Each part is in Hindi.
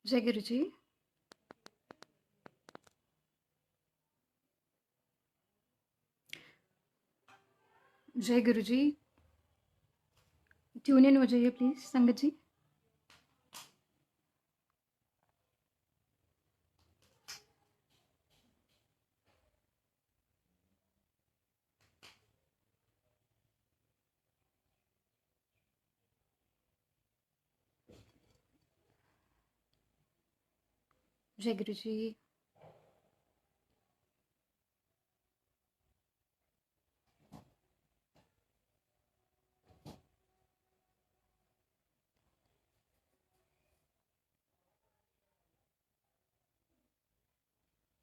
जय गुरु जी। जय गुरु जी। ट्यून इन हो जाइए प्लीज संगत जी। जय गुरु जी।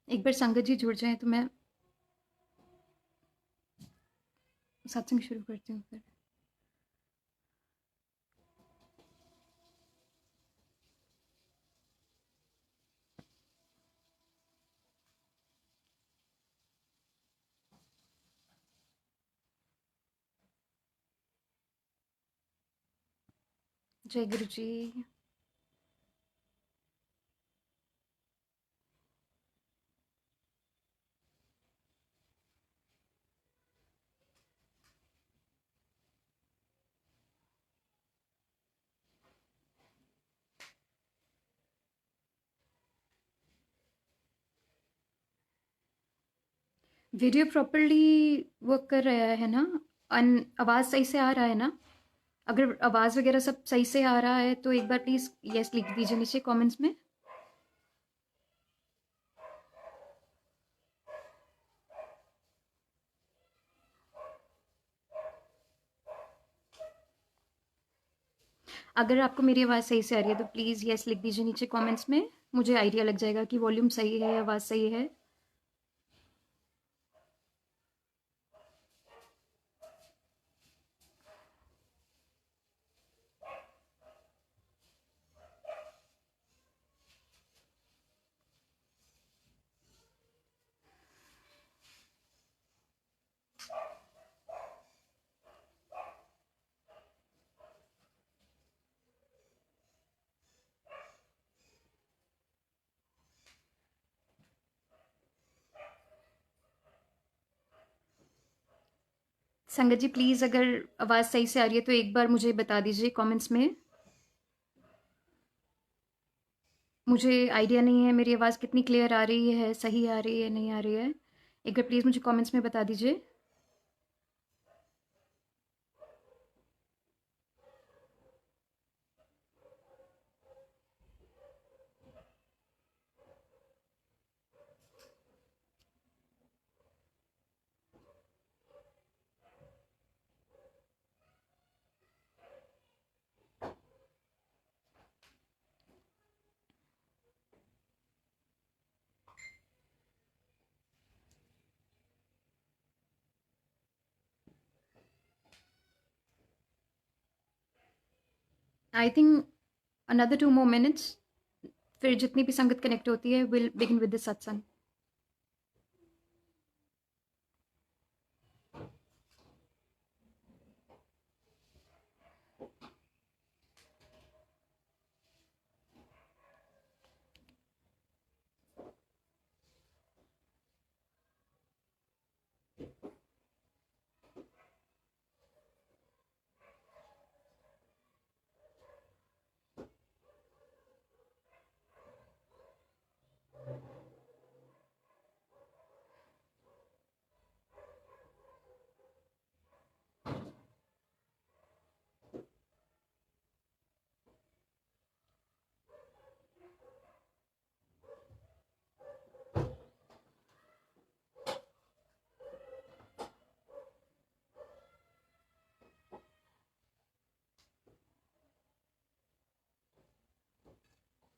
एक बार संगत जी जुड़ जाएं तो मैं सत्संग शुरू करती हूँ फिर। जय गुरु जी। वीडियो प्रॉपरली वर्क कर रहा है ना? आवाज़ सही से आ रहा है ना? अगर आवाज़ वगैरह सब सही से आ रहा है तो एक बार प्लीज़ यस लिख दीजिए नीचे कमेंट्स में। अगर आपको मेरी आवाज़ सही से आ रही है तो प्लीज़ यस लिख दीजिए नीचे कमेंट्स में। मुझे आइडिया लग जाएगा कि वॉल्यूम सही है, आवाज़ सही है। संगत जी प्लीज़ अगर आवाज़ सही से आ रही है तो एक बार मुझे बता दीजिए कमेंट्स में। मुझे आइडिया नहीं है मेरी आवाज़ कितनी क्लियर आ रही है, सही आ रही है, नहीं आ रही है। एक बार प्लीज़ मुझे कमेंट्स में बता दीजिए। I think another 2 more minutes, फिर जितनी भी संगत कनेक्ट होती है will begin with the satsang.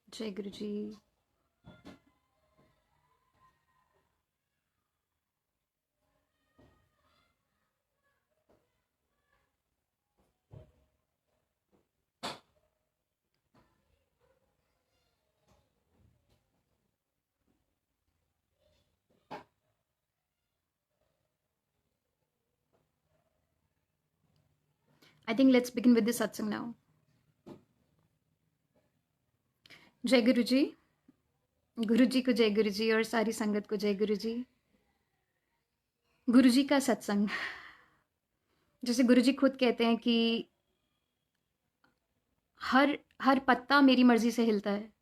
जय Guru ji. I think let's begin with the satsang now. जय गुरु जी। गुरु जी को जय गुरु जी और सारी संगत को जय गुरु जी। गुरु जी का सत्संग, जैसे गुरु जी खुद कहते हैं कि हर हर पत्ता मेरी मर्जी से हिलता है।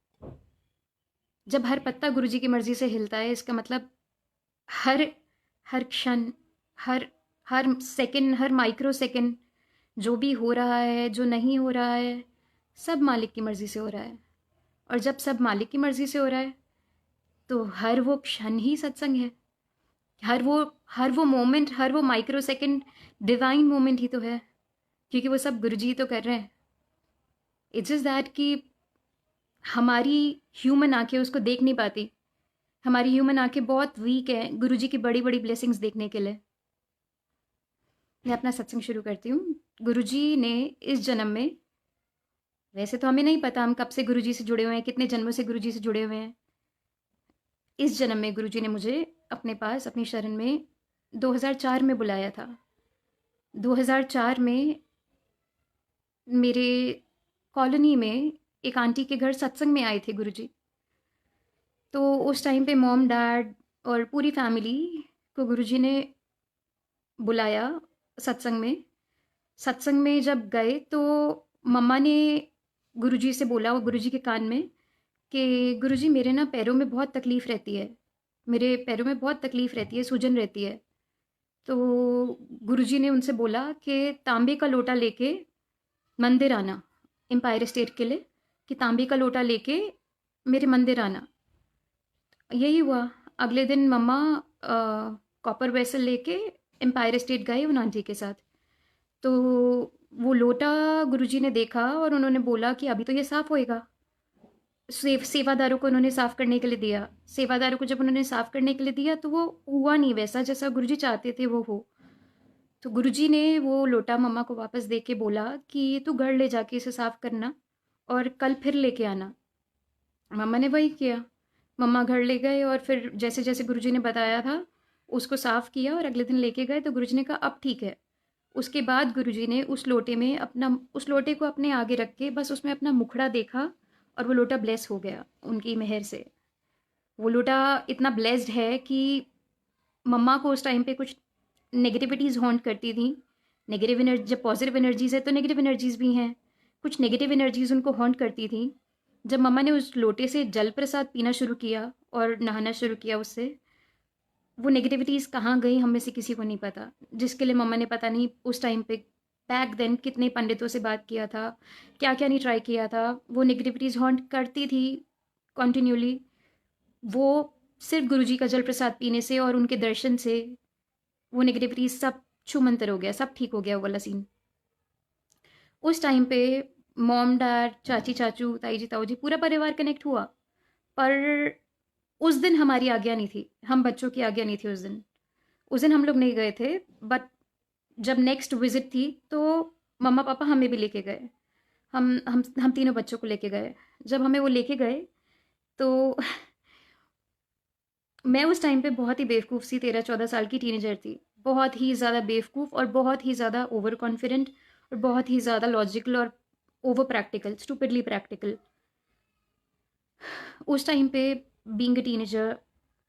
जब हर पत्ता गुरु जी की मर्जी से हिलता है, इसका मतलब हर हर क्षण, हर हर सेकंड, हर माइक्रो सेकंड जो भी हो रहा है, जो नहीं हो रहा है, सब मालिक की मर्जी से हो रहा है। और जब सब मालिक की मर्जी से हो रहा है, तो हर वो क्षण ही सत्संग है। हर वो मोमेंट, हर वो माइक्रो सेकंड डिवाइन मोमेंट ही तो है, क्योंकि वो सब गुरु जी तो कर रहे हैं। इट्स जस्ट दैट कि हमारी ह्यूमन आंखें उसको देख नहीं पाती। हमारी ह्यूमन आंखें बहुत वीक हैं गुरु जी की बड़ी बड़ी ब्लेसिंग्स देखने के लिए। मैं अपना सत्संग शुरू करती हूँ। गुरु जी ने इस जन्म में, वैसे तो हमें नहीं पता हम कब से गुरु जी से जुड़े हुए हैं, कितने जन्मों से गुरु जी से जुड़े हुए हैं। इस जन्म में गुरु जी ने मुझे अपने पास, अपनी शरण में 2004 में बुलाया था। 2004 में मेरे कॉलोनी में एक आंटी के घर सत्संग में आए थे गुरुजी। तो उस टाइम पे मॉम डैड और पूरी फैमिली को गुरुजी ने बुलाया सत्संग में। सत्संग में जब गए तो मम्मा ने गुरुजी से बोला, वो गुरुजी के कान में, कि गुरुजी मेरे ना पैरों में बहुत तकलीफ़ रहती है, मेरे पैरों में बहुत तकलीफ़ रहती है, सूजन रहती है। तो गुरुजी ने उनसे बोला कि तांबे का लोटा लेके मंदिर आना, एम्पायर स्टेट के लिए, कि तांबे का लोटा लेके मेरे मंदिर आना। यही हुआ। अगले दिन मम्मा कॉपर वेसल लेके एम्पायर स्टेट गए उन आंटी के साथ। तो वो लोटा गुरुजी ने देखा और उन्होंने बोला कि अभी तो ये साफ़ होएगा। सेवादारों को उन्होंने साफ़ करने के लिए दिया। सेवादारों को जब उन्होंने साफ़ करने के लिए दिया तो वो हुआ नहीं वैसा जैसा गुरुजी चाहते थे वो हो। तो गुरुजी ने वो लोटा मम्मा को वापस दे के बोला कि तू घर ले जाके इसे साफ़ करना और कल फिर लेके आना। मम्मा ने वही किया। मम्मा घर ले गए और फिर जैसे जैसे गुरुजी ने बताया था उसको साफ़ किया और अगले दिन लेके गए तो गुरुजी ने कहा अब ठीक है। उसके बाद गुरुजी ने उस लोटे में उस लोटे को अपने आगे रख के बस उसमें अपना मुखड़ा देखा और वो लोटा ब्लेस हो गया उनकी मेहर से। वो लोटा इतना ब्लेस्ड है कि मम्मा को उस टाइम पे कुछ नेगेटिविटीज़ हॉन्ट करती थी। नेगेटिव एनर्जी, जब पॉजिटिव एनर्जीज़ है तो नेगेटिव एनर्जीज़ भी हैं। कुछ नेगेटिव एनर्जीज़ उनको हॉन्ट करती थी। जब मम्मा ने उस लोटे से जल प्रसाद पीना शुरू किया और नहाना शुरू किया उससे, वो नेगेटिविटीज़ कहाँ गई हम में से किसी को नहीं पता। जिसके लिए मम्मा ने पता नहीं उस टाइम पे बैक देन कितने पंडितों से बात किया था, क्या क्या नहीं ट्राई किया था। वो नेगेटिविटीज़ हॉन्ट करती थी कॉन्टीन्यूली। वो सिर्फ गुरुजी का जल प्रसाद पीने से और उनके दर्शन से वो नेगेटिविटी सब छूमंतर हो गया, सब ठीक हो गया वो वाला सीन। उस टाइम पे मॉम डैड, चाची चाचू, ताई जी ताऊ जी, पूरा परिवार कनेक्ट हुआ। पर उस दिन हमारी आज्ञा नहीं थी, हम बच्चों की आज्ञा नहीं थी उस दिन हम लोग नहीं गए थे। बट जब नेक्स्ट विजिट थी तो मम्मा पापा हमें भी लेके गए। हम तीनों बच्चों को लेके गए। जब हमें वो लेके गए तो मैं उस टाइम पे बहुत ही बेवकूफ़ सी, 13-14 साल की टीनेजर थी। बहुत ही ज़्यादा बेवकूफ़ और बहुत ही ज़्यादा ओवर कॉन्फिडेंट और बहुत ही ज़्यादा लॉजिकल और ओवर प्रैक्टिकल, स्टूपिडली प्रैक्टिकल। उस टाइम पे बीइंग अ टीनेजर,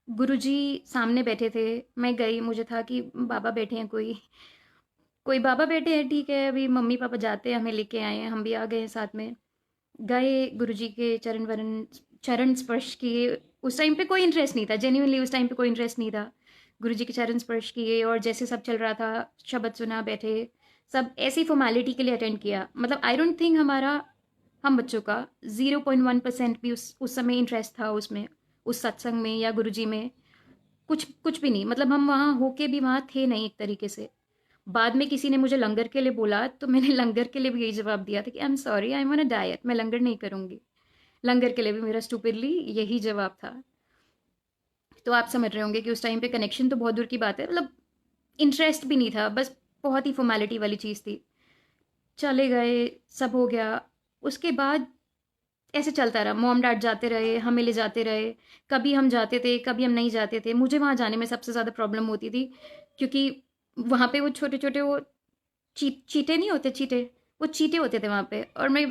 गुरुजी सामने बैठे थे। मैं गई, मुझे था कि बाबा बैठे हैं, कोई कोई बाबा बैठे हैं, ठीक है, अभी मम्मी पापा जाते हैं, हमें लेके आए हैं, हम भी आ गए हैं साथ में। गए गुरुजी के चरण स्पर्श किए। उस टाइम पे कोई इंटरेस्ट नहीं था, जेन्युइनली उस टाइम पे कोई इंटरेस्ट नहीं था। गुरुजी के चरण स्पर्श किए और जैसे सब चल रहा था, शब्द सुना, बैठे, सब ऐसी फॉर्मेलिटी के लिए अटेंड किया। मतलब आई डोंट थिंक हम बच्चों का 0.1% भी उस समय इंटरेस्ट था उसमें, उस सत्संग में या गुरुजी में। कुछ कुछ भी नहीं। मतलब हम वहाँ होके भी वहाँ थे नहीं एक तरीके से। बाद में किसी ने मुझे लंगर के लिए बोला तो मैंने लंगर के लिए भी यही जवाब दिया था कि I am sorry, I am on a diet, मैं लंगर नहीं करूँगी। लंगर के लिए भी मेरा स्टूपिडली यही जवाब था। तो आप समझ रहे होंगे कि उस टाइम पे कनेक्शन तो बहुत दूर की बात है, मतलब इंटरेस्ट भी नहीं था, बस बहुत ही फॉर्मेलिटी वाली चीज़ थी। चले गए, सब हो गया। उसके बाद ऐसे चलता रहा, मॉम डैड जाते रहे, हमें ले जाते रहे। कभी हम जाते थे, कभी हम नहीं जाते थे। मुझे वहाँ जाने में सबसे ज़्यादा प्रॉब्लम होती थी, क्योंकि वहाँ पे वो छोटे छोटे वो चीटे नहीं होते, चीटे, वो चीटे होते थे वहाँ पे, और मैं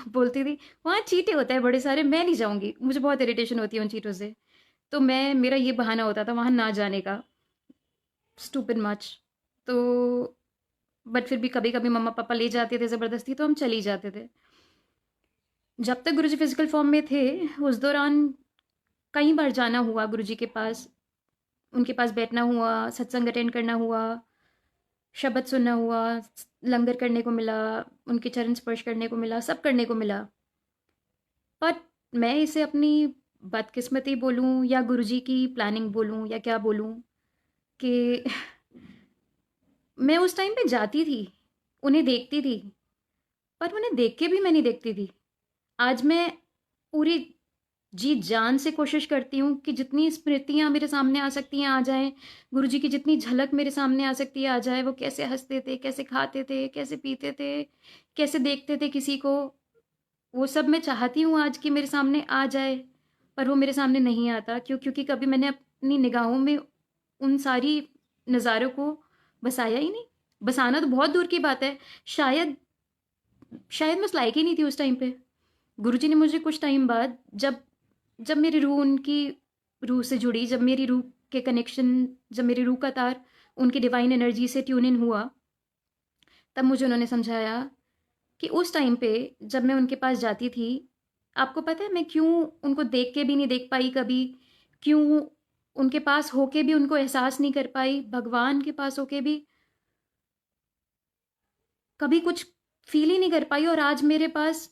बोलती थी वहाँ चीटे होते हैं बड़े सारे, मैं नहीं जाऊँगी, मुझे बहुत इरिटेशन होती है उन चीटों से। तो मेरा ये बहाना होता था वहाँ ना जाने का, स्टूपिड मच। तो बट फिर भी कभी-कभी मम्मा-पापा ले जाते थे ज़बरदस्ती, तो हम चले ही जाते थे। जब तक गुरुजी फिज़िकल फ़ॉर्म में थे, उस दौरान कई बार जाना हुआ गुरुजी के पास, उनके पास बैठना हुआ, सत्संग अटेंड करना हुआ, शब्द सुनना हुआ, लंगर करने को मिला, उनके चरण स्पर्श करने को मिला, सब करने को मिला। पर मैं इसे अपनी बदकिस्मती बोलूँ या गुरुजी की प्लानिंग बोलूँ या क्या बोलूँ, कि मैं उस टाइम पे जाती थी, उन्हें देखती थी, पर उन्हें देख के भी मैं नहीं देखती थी। आज मैं पूरी जी जान से कोशिश करती हूँ कि जितनी स्मृतियाँ मेरे सामने आ सकती हैं आ जाएँ, गुरुजी की जितनी झलक मेरे सामने आ सकती है आ जाए, वो कैसे हँसते थे, कैसे खाते थे, कैसे पीते थे, कैसे देखते थे किसी को, वो सब मैं चाहती हूँ आज कि मेरे सामने आ जाए, पर वो मेरे सामने नहीं आता। क्योंकि कभी मैंने अपनी निगाहों में उन सारी नज़ारों को बसाया ही नहीं। बसाना तो बहुत दूर की बात है, शायद शायद मैं उस लायक ही नहीं थी उस टाइम पे। गुरुजी ने मुझे कुछ टाइम बाद, जब जब मेरी रूह उनकी रूह से जुड़ी, जब मेरी रूह के कनेक्शन, जब मेरी रूह का तार उनकी डिवाइन एनर्जी से ट्यून इन हुआ, तब मुझे उन्होंने समझाया कि उस टाइम पे जब मैं उनके पास जाती थी, आपको पता है मैं क्यों उनको देख के भी नहीं देख पाई कभी, क्यों उनके पास होके भी उनको एहसास नहीं कर पाई, भगवान के पास होके भी कभी कुछ फील ही नहीं कर पाई, और आज मेरे पास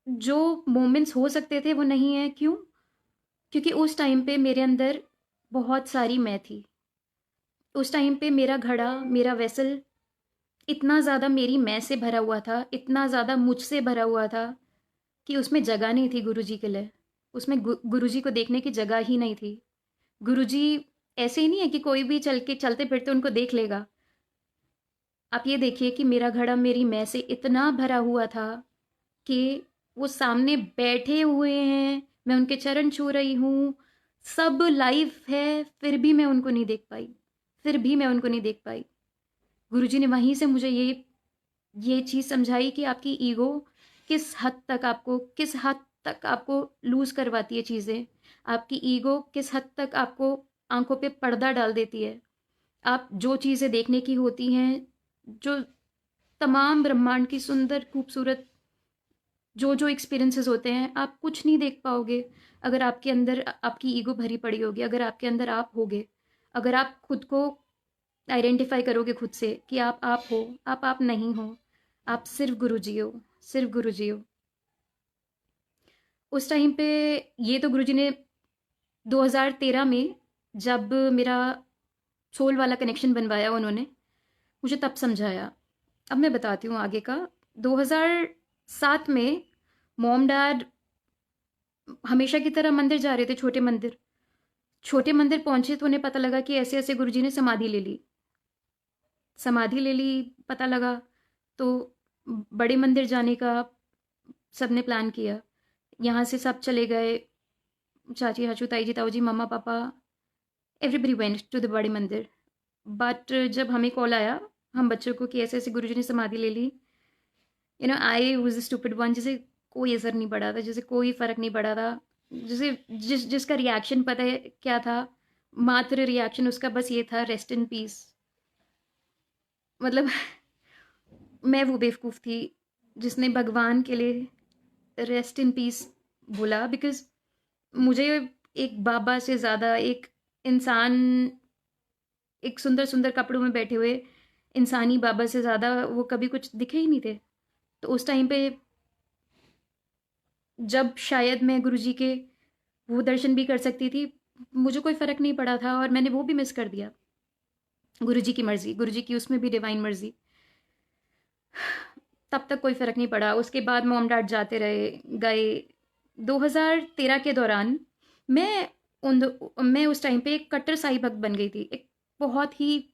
जो मोमेंट्स हो सकते थे वो नहीं है। क्यों? क्योंकि उस टाइम पे मेरे अंदर बहुत सारी मैं थी। उस टाइम पे मेरा घड़ा, मेरा वेसल इतना ज़्यादा मेरी मैं से भरा हुआ था, इतना ज़्यादा मुझसे भरा हुआ था कि उसमें जगह नहीं थी गुरुजी के लिए। उसमें गुरुजी को देखने की जगह ही नहीं थी। गुरुजी ऐसे ही नहीं है कि कोई भी चल के चलते फिरते उनको देख लेगा। आप ये देखिए कि मेरा घड़ा मेरी मैं से इतना भरा हुआ था कि वो सामने बैठे हुए हैं, मैं उनके चरण छू रही हूँ, सब लाइव है, फिर भी मैं उनको नहीं देख पाई, फिर भी मैं उनको नहीं देख पाई। गुरुजी ने वहीं से मुझे ये चीज़ समझाई कि आपकी ईगो किस हद तक आपको लूज़ करवाती है चीज़ें, आपकी ईगो किस हद तक आपको आंखों पे पर्दा डाल देती है। आप जो चीज़ें देखने की होती हैं, जो तमाम ब्रह्मांड की सुंदर खूबसूरत जो एक्सपीरियंसेस होते हैं, आप कुछ नहीं देख पाओगे अगर आपके अंदर आपकी ईगो भरी पड़ी होगी, अगर आपके अंदर आप होगे, अगर आप खुद को आइडेंटिफाई करोगे खुद से कि आप हो, आप नहीं हो, आप सिर्फ गुरुजी हो, सिर्फ गुरुजी हो। उस टाइम पे ये तो गुरुजी ने 2013 में जब मेरा सोल वाला कनेक्शन बनवाया उन्होंने, मुझे तब समझाया। अब मैं बताती हूँ आगे का। 2007 में मॉम डैड हमेशा की तरह मंदिर जा रहे थे, छोटे मंदिर पहुंचे तो उन्हें पता लगा कि ऐसे ऐसे गुरुजी ने समाधि ले ली। पता लगा तो बड़े मंदिर जाने का सबने प्लान किया। यहाँ से सब चले गए, चाची चाचू ताई जी ताऊ जी मम्मा पापा, एवरीबडी वेंट टू द बड़े मंदिर। बट जब हमें कॉल आया हम बच्चों को कि ऐसे ऐसे गुरुजी ने समाधि ले ली, I was the stupid one, जिसे कोई असर नहीं पड़ा था, जिसे कोई फर्क नहीं पड़ा था, जिसका रिएक्शन पता है क्या था, मात्र रिएक्शन उसका बस ये था, रेस्ट इन पीस। मतलब मैं वो बेवकूफ़ थी जिसने भगवान के लिए रेस्ट इन पीस बोला, बिकॉज मुझे एक बाबा से ज़्यादा, एक इंसान, एक सुंदर सुंदर कपड़ों में बैठे हुए इंसानी बाबा से ज़्यादा वो कभी कुछ दिखे ही नहीं थे। तो उस टाइम पे जब शायद मैं गुरुजी के वो दर्शन भी कर सकती थी, मुझे कोई फ़र्क नहीं पड़ा था, और मैंने वो भी मिस कर दिया। गुरुजी की मर्ज़ी, गुरुजी की उसमें भी डिवाइन मर्ज़ी। तब तक कोई फ़र्क नहीं पड़ा। उसके बाद मॉम डैड जाते रहे गए। 2013 के दौरान मैं मैं उस टाइम पे एक कट्टर साईं भक्त बन गई थी। एक बहुत ही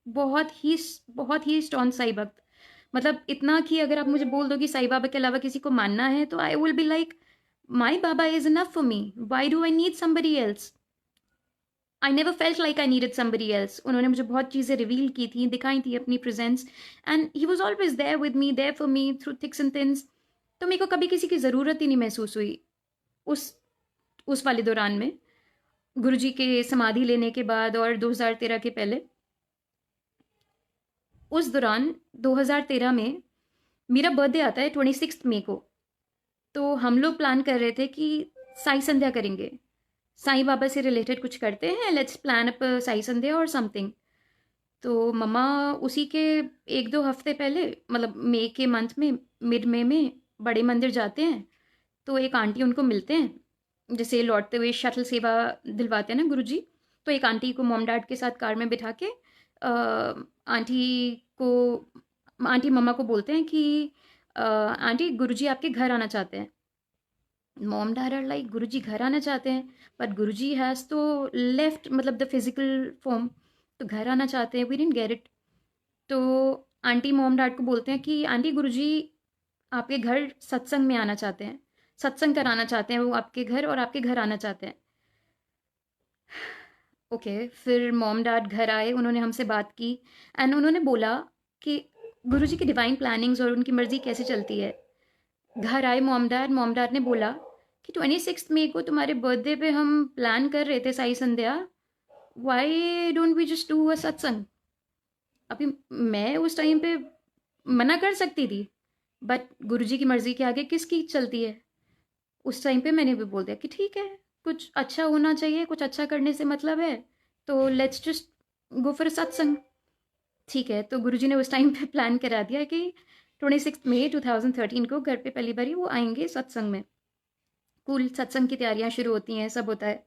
बहुत ही बहुत ही स्टॉन साईं भक्त। मतलब इतना कि अगर आप मुझे बोल दो कि साईं बाबा के अलावा किसी को मानना है, तो I will be like my Baba is enough for me, why do I need somebody else. I never felt like I needed somebody else. उन्होंने मुझे बहुत चीज़ें रिवील की थी, दिखाई थी अपनी presence, and he was always there with me, there for me through thicks and thins. तो मेरे को कभी किसी की ज़रूरत ही नहीं महसूस हुई उस उस वाले दौरान में, गुरुजी के समाधि लेने के बाद और 2013 के पहले। उस दौरान 2013 में मेरा बर्थडे आता है 26 मई को। तो हम लोग प्लान कर रहे थे कि साई संध्या करेंगे, साईं बाबा से रिलेटेड कुछ करते हैं, लेट्स प्लान अप साई संध्या और समथिंग। तो मम्मा उसी के 1-2 हफ्ते पहले, मतलब मई के मंथ में, मिड मई में बड़े मंदिर जाते हैं। तो एक आंटी उनको मिलते हैं, जैसे लौटते हुए शटल सेवा दिलवाते हैं ना गुरुजी। तो एक आंटी को मॉम डैड के साथ कार में बिठा के आंटी को, आंटी मम्मा को बोलते हैं कि आंटी गुरुजी आपके घर आना चाहते हैं। मॉम डैड आर लाइक गुरुजी घर आना चाहते हैं, बट गुरुजी हैज़ तो लेफ्ट, मतलब द फिजिकल फॉर्म, तो घर आना चाहते हैं, वी डिडंट गेट इट। तो आंटी मॉम डैड को बोलते हैं कि आंटी गुरुजी आपके घर सत्संग में आना चाहते हैं, सत्संग कराना चाहते हैं वो आपके घर, और आपके घर आना चाहते हैं। ओके फिर मॉम डैड घर आए, उन्होंने हमसे बात की, एंड उन्होंने बोला कि गुरुजी की डिवाइन प्लानिंग्स और उनकी मर्जी कैसे चलती है। घर आए मॉम डैड ने बोला कि 26 मई को तुम्हारे बर्थडे पे हम प्लान कर रहे थे Sai Sandhya, why don't we just do a satsang. अभी मैं उस टाइम पे मना कर सकती थी, बट गुरुजी की मर्जी के आगे किसकी चलती है। उस टाइम पे मैंने भी बोल दिया कि ठीक है, कुछ अच्छा होना चाहिए, कुछ अच्छा करने से मतलब है, तो लेट्स जस्ट गो फॉर सत्संग। ठीक है, तो गुरुजी ने उस टाइम पे प्लान करा दिया कि 26 मई 2013 को घर पे पहली बारी वो आएंगे सत्संग में। कूल, सत्संग की तैयारियां शुरू होती हैं, सब होता है।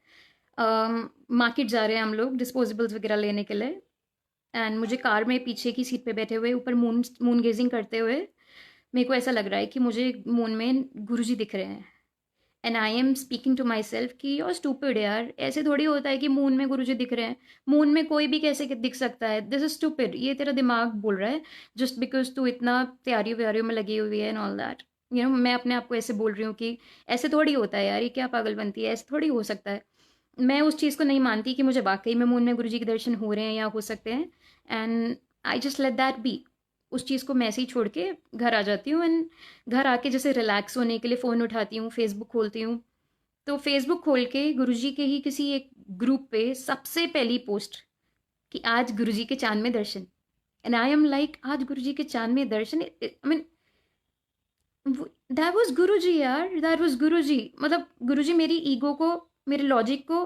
मार्केट जा रहे हैं हम लोग डिस्पोजेबल्स वगैरह लेने के लिए, एंड मुझे कार में पीछे की सीट पे बैठे हुए ऊपर मून मून गेजिंग करते हुए मेरे को ऐसा लग रहा है कि मुझे मून में गुरुजी दिख रहे हैं। And I am speaking to myself कि योर स्टूपिड यार, ऐसे थोड़ी होता है कि मून में गुरुजी दिख रहे हैं, मून में कोई भी कैसे दिख सकता है, दिस इज स्टूपिड, ये तेरा दिमाग बोल रहा है, जस्ट बिकॉज तू इतना तैयारियों व्यारियों में लगी हुई है and all that. You know, मैं अपने आप को ऐसे बोल रही हूँ कि ऐसे थोड़ी होता है यार, ये क्या पागलपंती है, ऐसे थोड़ी हो सकता है। मैं उस चीज़ को नहीं मानती कि मुझे वाकई में मून में गुरुजी के दर्शन हो रहे हैं या हो सकते हैं, and I just let that be. उस चीज़ को मैं ऐसे ही छोड़ के घर आ जाती हूँ, एंड घर आके जैसे रिलैक्स होने के लिए फ़ोन उठाती हूँ, फेसबुक खोलती हूँ। तो फेसबुक खोल के गुरुजी के ही किसी एक ग्रुप पे सबसे पहली पोस्ट कि आज गुरुजी के चांद में दर्शन, एंड आई एम लाइक आज गुरुजी के चांद में दर्शन, आई मीन दैट वाज गुरुजी यार, दैट वाज गुरुजी। मतलब गुरुजी मेरी ईगो को, मेरे लॉजिक को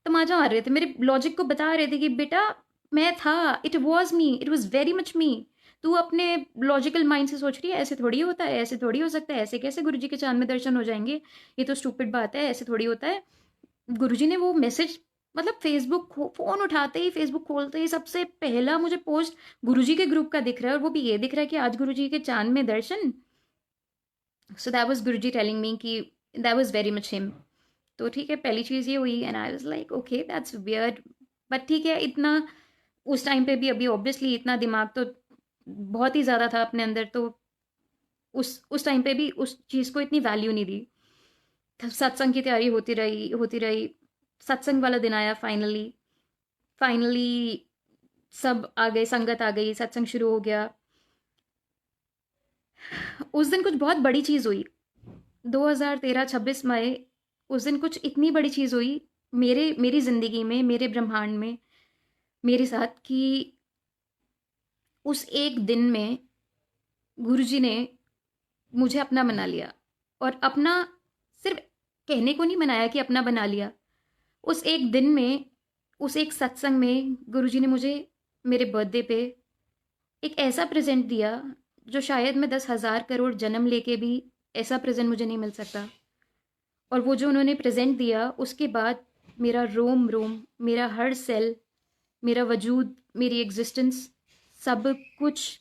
तमाचा मार रहे थे, मेरे लॉजिक को बता रहे थे कि बेटा मैं था, it was me, it was very much me. तू अपने लॉजिकल माइंड से सोच रही है ऐसे थोड़ी होता है, ऐसे थोड़ी हो सकता है, ऐसे कैसे गुरुजी के चांद में दर्शन हो जाएंगे, ये तो स्टूपिड बात है, ऐसे थोड़ी होता है। गुरुजी ने वो मैसेज, मतलब फेसबुक फोन उठाते ही, फेसबुक खोलते ही सबसे पहला मुझे पोस्ट गुरुजी के ग्रुप का दिख रहा है, और वो भी ये दिख रहा है कि आज गुरुजी के चांद में दर्शन। So that was Guruji telling me कि that was very much him. तो ठीक है, पहली चीज़ ये हुई, and I was like okay that's weird, but ठीक है, इतना उस टाइम पे भी, अभी ऑब्वियसली इतना दिमाग तो बहुत ही ज़्यादा था अपने अंदर, तो उस टाइम पे भी उस चीज़ को इतनी वैल्यू नहीं दी। तब सत्संग की तैयारी होती रही होती रही, सत्संग वाला दिन आया, फाइनली फाइनली सब आ गए, संगत आ गई, सत्संग शुरू हो गया। उस दिन कुछ बहुत बड़ी चीज़ हुई, 2013 26 मई, उस दिन कुछ इतनी बड़ी चीज़ हुई मेरी ज़िंदगी में, मेरे ब्रह्मांड में, मेरे साथ, कि उस एक दिन में गुरुजी ने मुझे अपना बना लिया। और अपना सिर्फ कहने को नहीं बनाया कि अपना बना लिया, उस एक दिन में, उस एक सत्संग में गुरुजी ने मुझे मेरे बर्थडे पे एक ऐसा प्रेजेंट दिया जो शायद मैं 10,000 करोड़ जन्म लेके भी ऐसा प्रेजेंट मुझे नहीं मिल सकता। और वो जो उन्होंने प्रेजेंट दिया, उसके बाद मेरा रोम रोम, मेरा हर सेल, मेरा वजूद, मेरी एग्जिस्टेंस, सब कुछ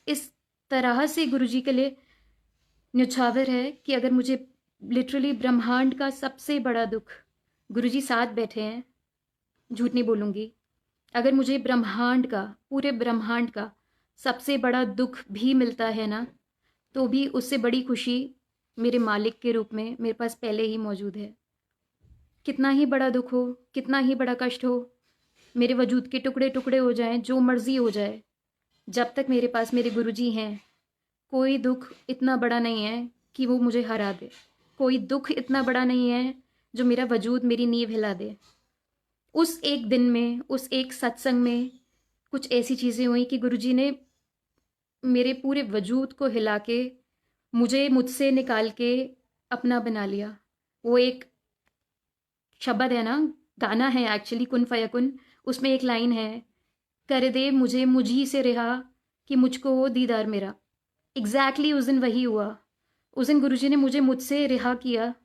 इस तरह से गुरुजी के लिए न्यौछावर है कि अगर मुझे लिटरली ब्रह्मांड का सबसे बड़ा दुख, गुरुजी साथ बैठे हैं, झूठ नहीं बोलूँगी, अगर मुझे ब्रह्मांड का, पूरे ब्रह्मांड का सबसे बड़ा दुख भी मिलता है ना, तो भी उससे बड़ी खुशी मेरे मालिक के रूप में मेरे पास पहले ही मौजूद है। कितना ही बड़ा दुख हो, कितना ही बड़ा कष्ट हो, मेरे वजूद के टुकड़े टुकड़े हो जाएं, जो मर्जी हो जाए, जब तक मेरे पास मेरे गुरुजी हैं, कोई दुख इतना बड़ा नहीं है कि वो मुझे हरा दे। कोई दुख इतना बड़ा नहीं है जो मेरा वजूद, मेरी नींव हिला दे। उस एक दिन में, उस एक सत्संग में कुछ ऐसी चीज़ें हुई कि गुरुजी ने मेरे पूरे वजूद को हिला के मुझे मुझसे निकाल के अपना बना लिया। वो एक शब्द है ना, गाना है एक्चुअली, कुन फयकुन, उसमें एक लाइन है, कर दे मुझे मुझी से रिहा कि मुझको हो दीदार मेरा। एग्जैक्टली उस दिन वही हुआ। उस दिन गुरुजी ने मुझे मुझसे रिहा किया,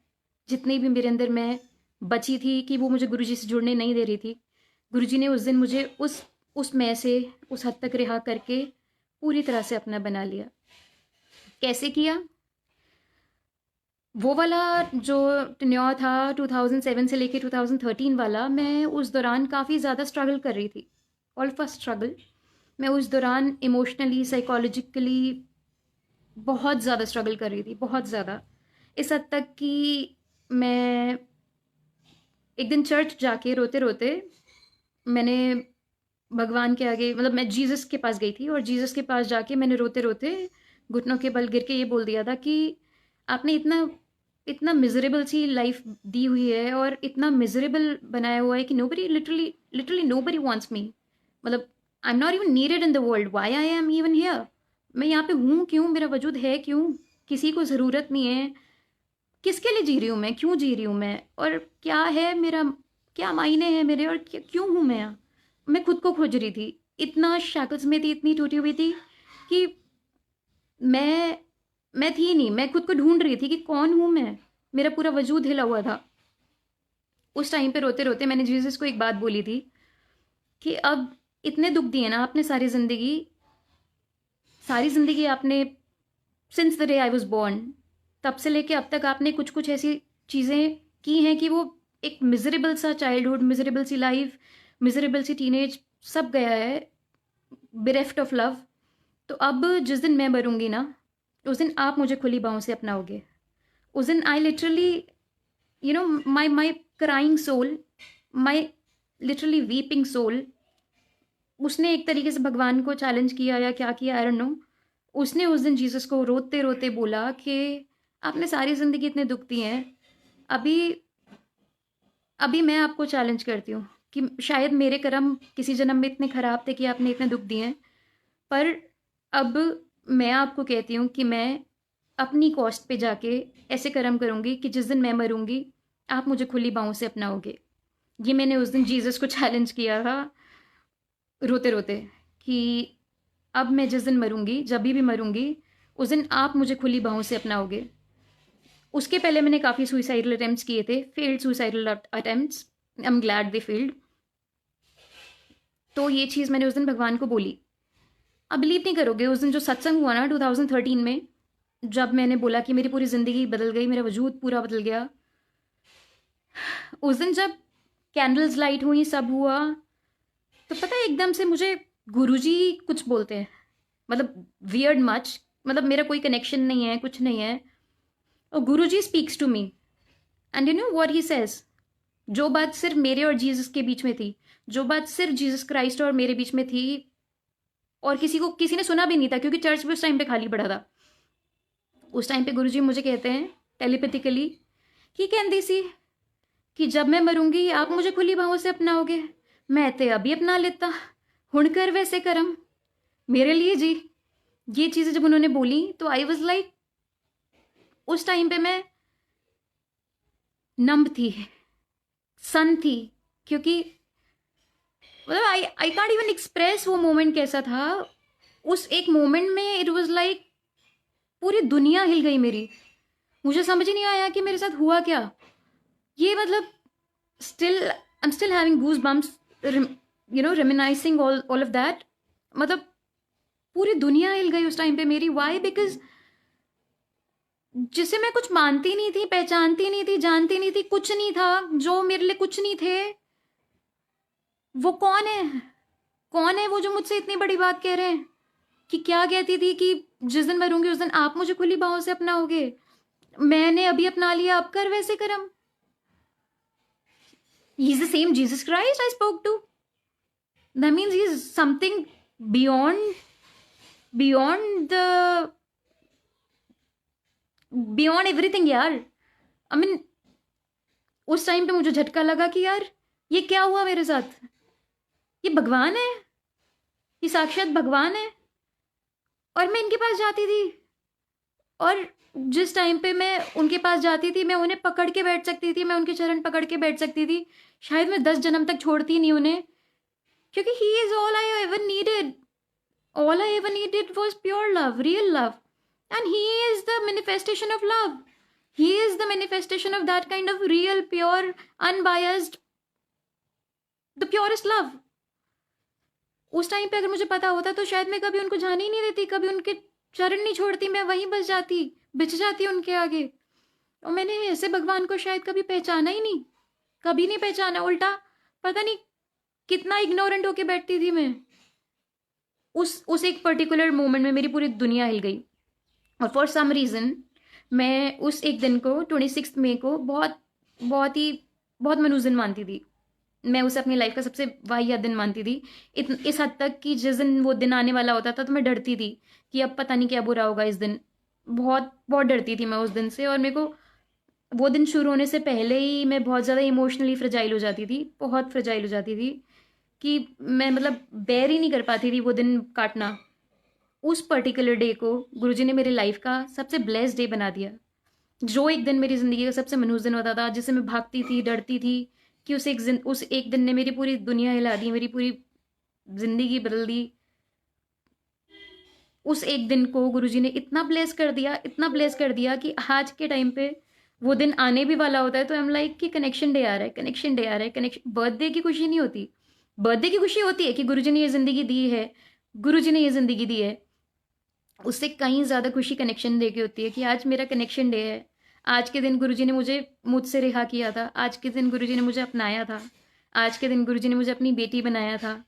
जितनी भी मेरे अंदर मैं बची थी कि वो मुझे गुरुजी से जुड़ने नहीं दे रही थी। गुरुजी ने उस दिन मुझे उस मैं से उस हद तक रिहा करके पूरी तरह से अपना बना लिया। कैसे किया? वो वाला जो टेन्योर था 2007 से लेके 2013 वाला, मैं उस दौरान काफ़ी ज़्यादा स्ट्रगल कर रही थी। ऑल फर्स्ट स्ट्रगल, मैं उस दौरान इमोशनली, साइकोलॉजिकली बहुत ज़्यादा स्ट्रगल कर रही थी, बहुत ज़्यादा। इस हद तक कि मैं एक दिन चर्च जाके रोते रोते मैंने भगवान के आगे, मतलब मैं जीसस के पास गई थी, और जीसस के पास जाके मैंने रोते रोते घुटनों के बल गिर के ये बोल दिया था कि आपने इतना इतना मिजरेबल सी लाइफ दी हुई है और इतना मिजरेबल बनाया हुआ है कि nobody, literally literally nobody wants me. मतलब I am not even needed in the world, why I am even here. मैं यहाँ पे हूँ क्यों, मेरा वजूद है क्यों, किसी को ज़रूरत नहीं है, किसके लिए जी रही हूँ मैं, क्यों जी रही हूँ मैं, और क्या है मेरा, क्या मायने हैं मेरे, और क्यों हूँ मैं यहाँ। मैं खुद को खोज रही थी, इतना शैकल्स में थी, इतनी टूटी हुई थी कि मैं थी नहीं, मैं खुद को ढूंढ रही थी कि कौन हूँ मैं। मेरा पूरा वजूद हिला हुआ था। उस टाइम पे रोते रोते मैंने जीसस को एक बात बोली थी कि अब इतने दुख दिए ना आपने, सारी ज़िंदगी आपने, since the day I was born, तब से लेके अब तक आपने कुछ कुछ ऐसी चीज़ें की हैं कि वो एक मिजरेबल सा चाइल्डहुड, मिजरेबल सी लाइफ, मिजरेबल सी टीनेज सब गया है, बिरेफ्ट ऑफ लव। तो अब जिस दिन मैं मरूंगी ना, उस दिन आप मुझे खुली बाहों से अपनाओगे। उस दिन I literally, you know, my crying soul, my literally weeping soul, उसने एक तरीके से भगवान को चैलेंज किया या क्या किया, आई डोंट नो। उसने उस दिन जीसस को रोते रोते बोला कि आपने सारी ज़िंदगी इतने दुख दिए हैं, अभी अभी मैं आपको चैलेंज करती हूँ कि शायद मेरे कर्म किसी जन्म में इतने ख़राब थे कि आपने इतने दुख दिए हैं, पर अब मैं आपको कहती हूँ कि मैं अपनी कॉस्ट पे जाके ऐसे कर्म करूँगी कि जिस दिन मैं मरूँगी आप मुझे खुली बाहों से अपनाओगे। ये मैंने उस दिन जीसस को चैलेंज किया था रोते रोते कि अब मैं जिस दिन मरूंगी, जब भी मरूंगी, उस दिन आप मुझे खुली बाहों से अपनाओगे। उसके पहले मैंने काफ़ी सुइसाइडल अटेम्प्ट्स किए थे, failed suicidal attempts, I am glad they failed. तो ये चीज़ मैंने उस दिन भगवान को बोली। अब बिलीव नहीं करोगे, उस दिन जो सत्संग हुआ ना 2013 में, जब मैंने बोला कि मेरी पूरी ज़िंदगी बदल गई, मेरा वजूद पूरा बदल गया, उस दिन जब कैंडल्स लाइट हुई, सब हुआ, तो पता है एकदम से मुझे गुरुजी कुछ बोलते हैं, मतलब वियर्ड मच, मतलब मेरा कोई कनेक्शन नहीं है, कुछ नहीं है, और Guruji speaks to me and you know what he says. जो बात सिर्फ मेरे और जीसस के बीच में थी, जो बात सिर्फ जीसस क्राइस्ट और मेरे बीच में थी, और किसी ने सुना भी नहीं था, क्योंकि चर्च भी उस टाइम पे खाली पड़ा था। उस टाइम पे गुरुजी मुझे कहते हैं टेलीपैथिकली कि कहती सी कि जब मैं मरूंगी आप मुझे खुली बाहों से अपनाओगे। मैं ते अभी अपना लेता, हुण कर वैसे करम मेरे लिए जी। ये चीज़ें जब उन्होंने बोली तो आई वॉज लाइक, उस टाइम पे मैं नंब थी, सन थी, क्योंकि मतलब आई कांट इवन एक्सप्रेस वो मोमेंट कैसा था। उस एक मोमेंट में इट वाज लाइक पूरी दुनिया हिल गई मेरी। मुझे समझ ही नहीं आया कि मेरे साथ हुआ क्या। ये मतलब still I am still having goose bumps, you know, reminiscing all of that. मतलब पूरी दुनिया हिल गई उस टाइम पे मेरी। वाई? बिकॉज जिसे मैं कुछ मानती नहीं थी, पहचानती नहीं थी, जानती नहीं थी, कुछ नहीं था, जो मेरे लिए कुछ नहीं थे, वो कौन है? कौन है वो जो मुझसे इतनी बड़ी बात कह रहे हैं? कि क्या कहती थी कि जिस दिन मरूंगी उस दिन आप मुझे खुली बाहों से अपनाओगे। मैंने अभी अपना लिया, अब कर वैसे करम। He's the same Jesus Christ I spoke to. That means he's something beyond the beyond everything यार. I mean, उस टाइम पे मुझे झटका लगा कि यार ये क्या हुआ मेरे साथ. ये भगवान है, ये साक्षात भगवान है. और मैं इनके पास जाती थी, और जिस टाइम पे मैं उनके पास जाती थी, मैं उन्हें पकड़ के बैठ सकती थी, मैं उनके चरण पकड़ के बैठ सकती थी. शायद मैं 10 जन्म तक छोड़ती नहीं उन्हें, क्योंकि he is all I ever needed. All I ever needed was pure love, real love. And he is the manifestation of love. He is the manifestation of that kind of real, pure, unbiased, the purest love. उस टाइम पे अगर मुझे पता होता तो शायद मैं कभी उनको जाने ही नहीं देती, कभी उनके चरण नहीं छोड़ती, मैं वहीं बस जाती, बिछ जाती उनके आगे. और मैंने ऐसे भगवान को शायद कभी पहचाना ही नहीं, कभी नहीं पहचाना. उल्टा पता नहीं कितना इग्नोरेंट होके बैठती थी मैं. उस एक पर्टिकुलर मोमेंट में मेरी पूरी दुनिया हिल गई. और फॉर सम रीज़न मैं उस एक दिन को 26 मई को बहुत मनूजन मानती थी. मैं उसे अपनी लाइफ का सबसे वाहियात दिन मानती थी. इस हद तक कि जिस दिन वो दिन आने वाला होता था तो मैं डरती थी कि अब पता नहीं क्या बुरा होगा इस दिन. बहुत बहुत डरती थी मैं उस दिन से. और मेरे को वो दिन शुरू होने से पहले ही मैं बहुत ज़्यादा इमोशनली फ्रजाइल हो जाती थी, बहुत फ्रजाइल हो जाती थी, कि मैं मतलब बेयर ही नहीं कर पाती थी वो दिन काटना. उस पर्टिकुलर डे को गुरुजी ने मेरी लाइफ का सबसे ब्लेस्ड डे बना दिया. जो एक दिन मेरी ज़िंदगी का सबसे मनहूस दिन होता था, जिससे मैं भागती थी, डरती थी, कि उस एक दिन ने मेरी पूरी दुनिया हिला दी, मेरी पूरी ज़िंदगी बदल दी. उस एक दिन को गुरुजी ने इतना ब्लेस कर दिया, इतना ब्लेस कर दिया कि आज के टाइम पे वो दिन आने भी वाला होता है तो आई एम लाइक कि कनेक्शन डे आ रहा है, कनेक्शन डे आ रहा है. कनेक्शन बर्थडे की खुशी नहीं होती. बर्थडे की खुशी होती है कि गुरुजी ने ये ज़िंदगी दी है, गुरुजी ने ये ज़िंदगी दी है. उससे कहीं ज़्यादा खुशी कनेक्शन डे की होती है कि आज मेरा कनेक्शन डे है. आज के दिन गुरुजी ने मुझसे रिहा किया था. आज के दिन गुरुजी ने मुझे अपनाया था. आज के दिन गुरुजी ने मुझे अपनी बेटी बनाया था.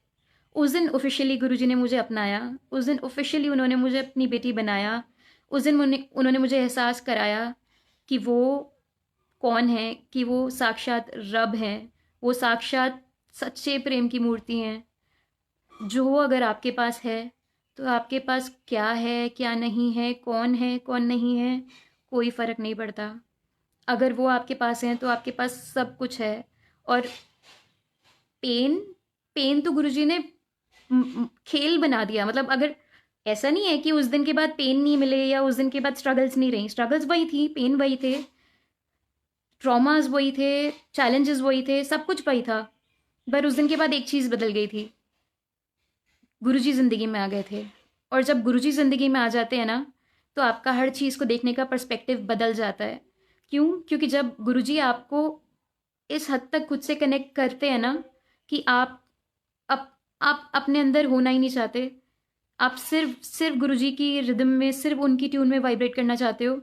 उस दिन ऑफिशियली गुरुजी ने मुझे अपनाया. उस दिन ऑफिशियली उन्होंने मुझे अपनी बेटी बनाया. उस दिन उन्होंने मुझे एहसास कराया कि वो कौन है, कि वो साक्षात रब हैं, वो साक्षात सच्चे प्रेम की मूर्ति हैं. जो अगर आपके पास है तो आपके पास क्या है, क्या नहीं है, कौन नहीं है, कोई फ़र्क नहीं पड़ता. अगर वो आपके पास हैं तो आपके पास सब कुछ है. और पेन तो गुरुजी ने खेल बना दिया. मतलब अगर ऐसा नहीं है कि उस दिन के बाद पेन नहीं मिले या उस दिन के बाद स्ट्रगल्स नहीं रही. स्ट्रगल्स वही थी, पेन वही थे, ट्रॉमास वही थे, चैलेंजेस वही थे, सब कुछ वही था. पर उस दिन के बाद एक चीज़ बदल गई थी. गुरुजी ज़िंदगी में आ गए थे. और जब गुरुजी ज़िंदगी में आ जाते हैं ना तो आपका हर चीज़ को देखने का पर्सपेक्टिव बदल जाता है. क्यों? क्योंकि जब गुरुजी आपको इस हद तक खुद से कनेक्ट करते हैं ना कि आप अपने अंदर होना ही नहीं चाहते. आप सिर्फ गुरुजी की रिदम में, सिर्फ उनकी ट्यून में वाइब्रेट करना चाहते हो.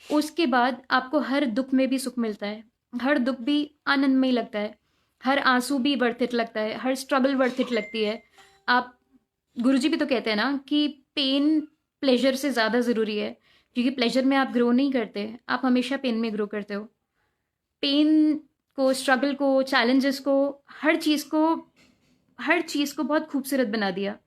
उसके बाद आपको हर दुख में भी सुख मिलता है, हर दुख भी आनंदमय लगता है, हर आंसू भी वर्थ इट लगता है, हर स्ट्रगल वर्थ इट लगती है. आप गुरुजी भी तो कहते हैं ना कि पेन प्लेजर से ज़्यादा ज़रूरी है, क्योंकि प्लेजर में आप ग्रो नहीं करते, आप हमेशा पेन में ग्रो करते हो. पेन को, स्ट्रगल को, चैलेंजेस को, हर चीज़ को बहुत खूबसूरत बना दिया.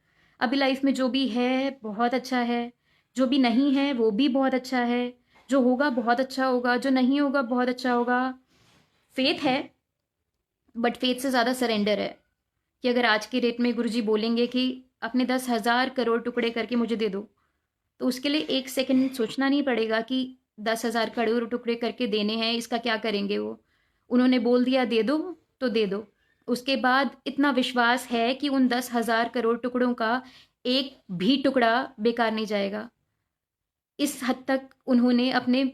अभी लाइफ में जो भी है बहुत अच्छा है, जो भी नहीं है वो भी बहुत अच्छा है, जो होगा बहुत अच्छा होगा, जो नहीं होगा बहुत अच्छा होगा. फेथ है, बट फेथ से ज़्यादा सरेंडर है. कि अगर आज के डेट में गुरुजी बोलेंगे कि अपने 10,000 करोड़ टुकड़े करके मुझे दे दो, तो उसके लिए एक सेकंड सोचना नहीं पड़ेगा कि 10,000 करोड़ टुकड़े करके देने हैं, इसका क्या करेंगे वो. उन्होंने बोल दिया दे दो तो दे दो. उसके बाद इतना विश्वास है कि उन 10,000 करोड़ टुकड़ों का एक भी टुकड़ा बेकार नहीं जाएगा. इस हद तक उन्होंने अपने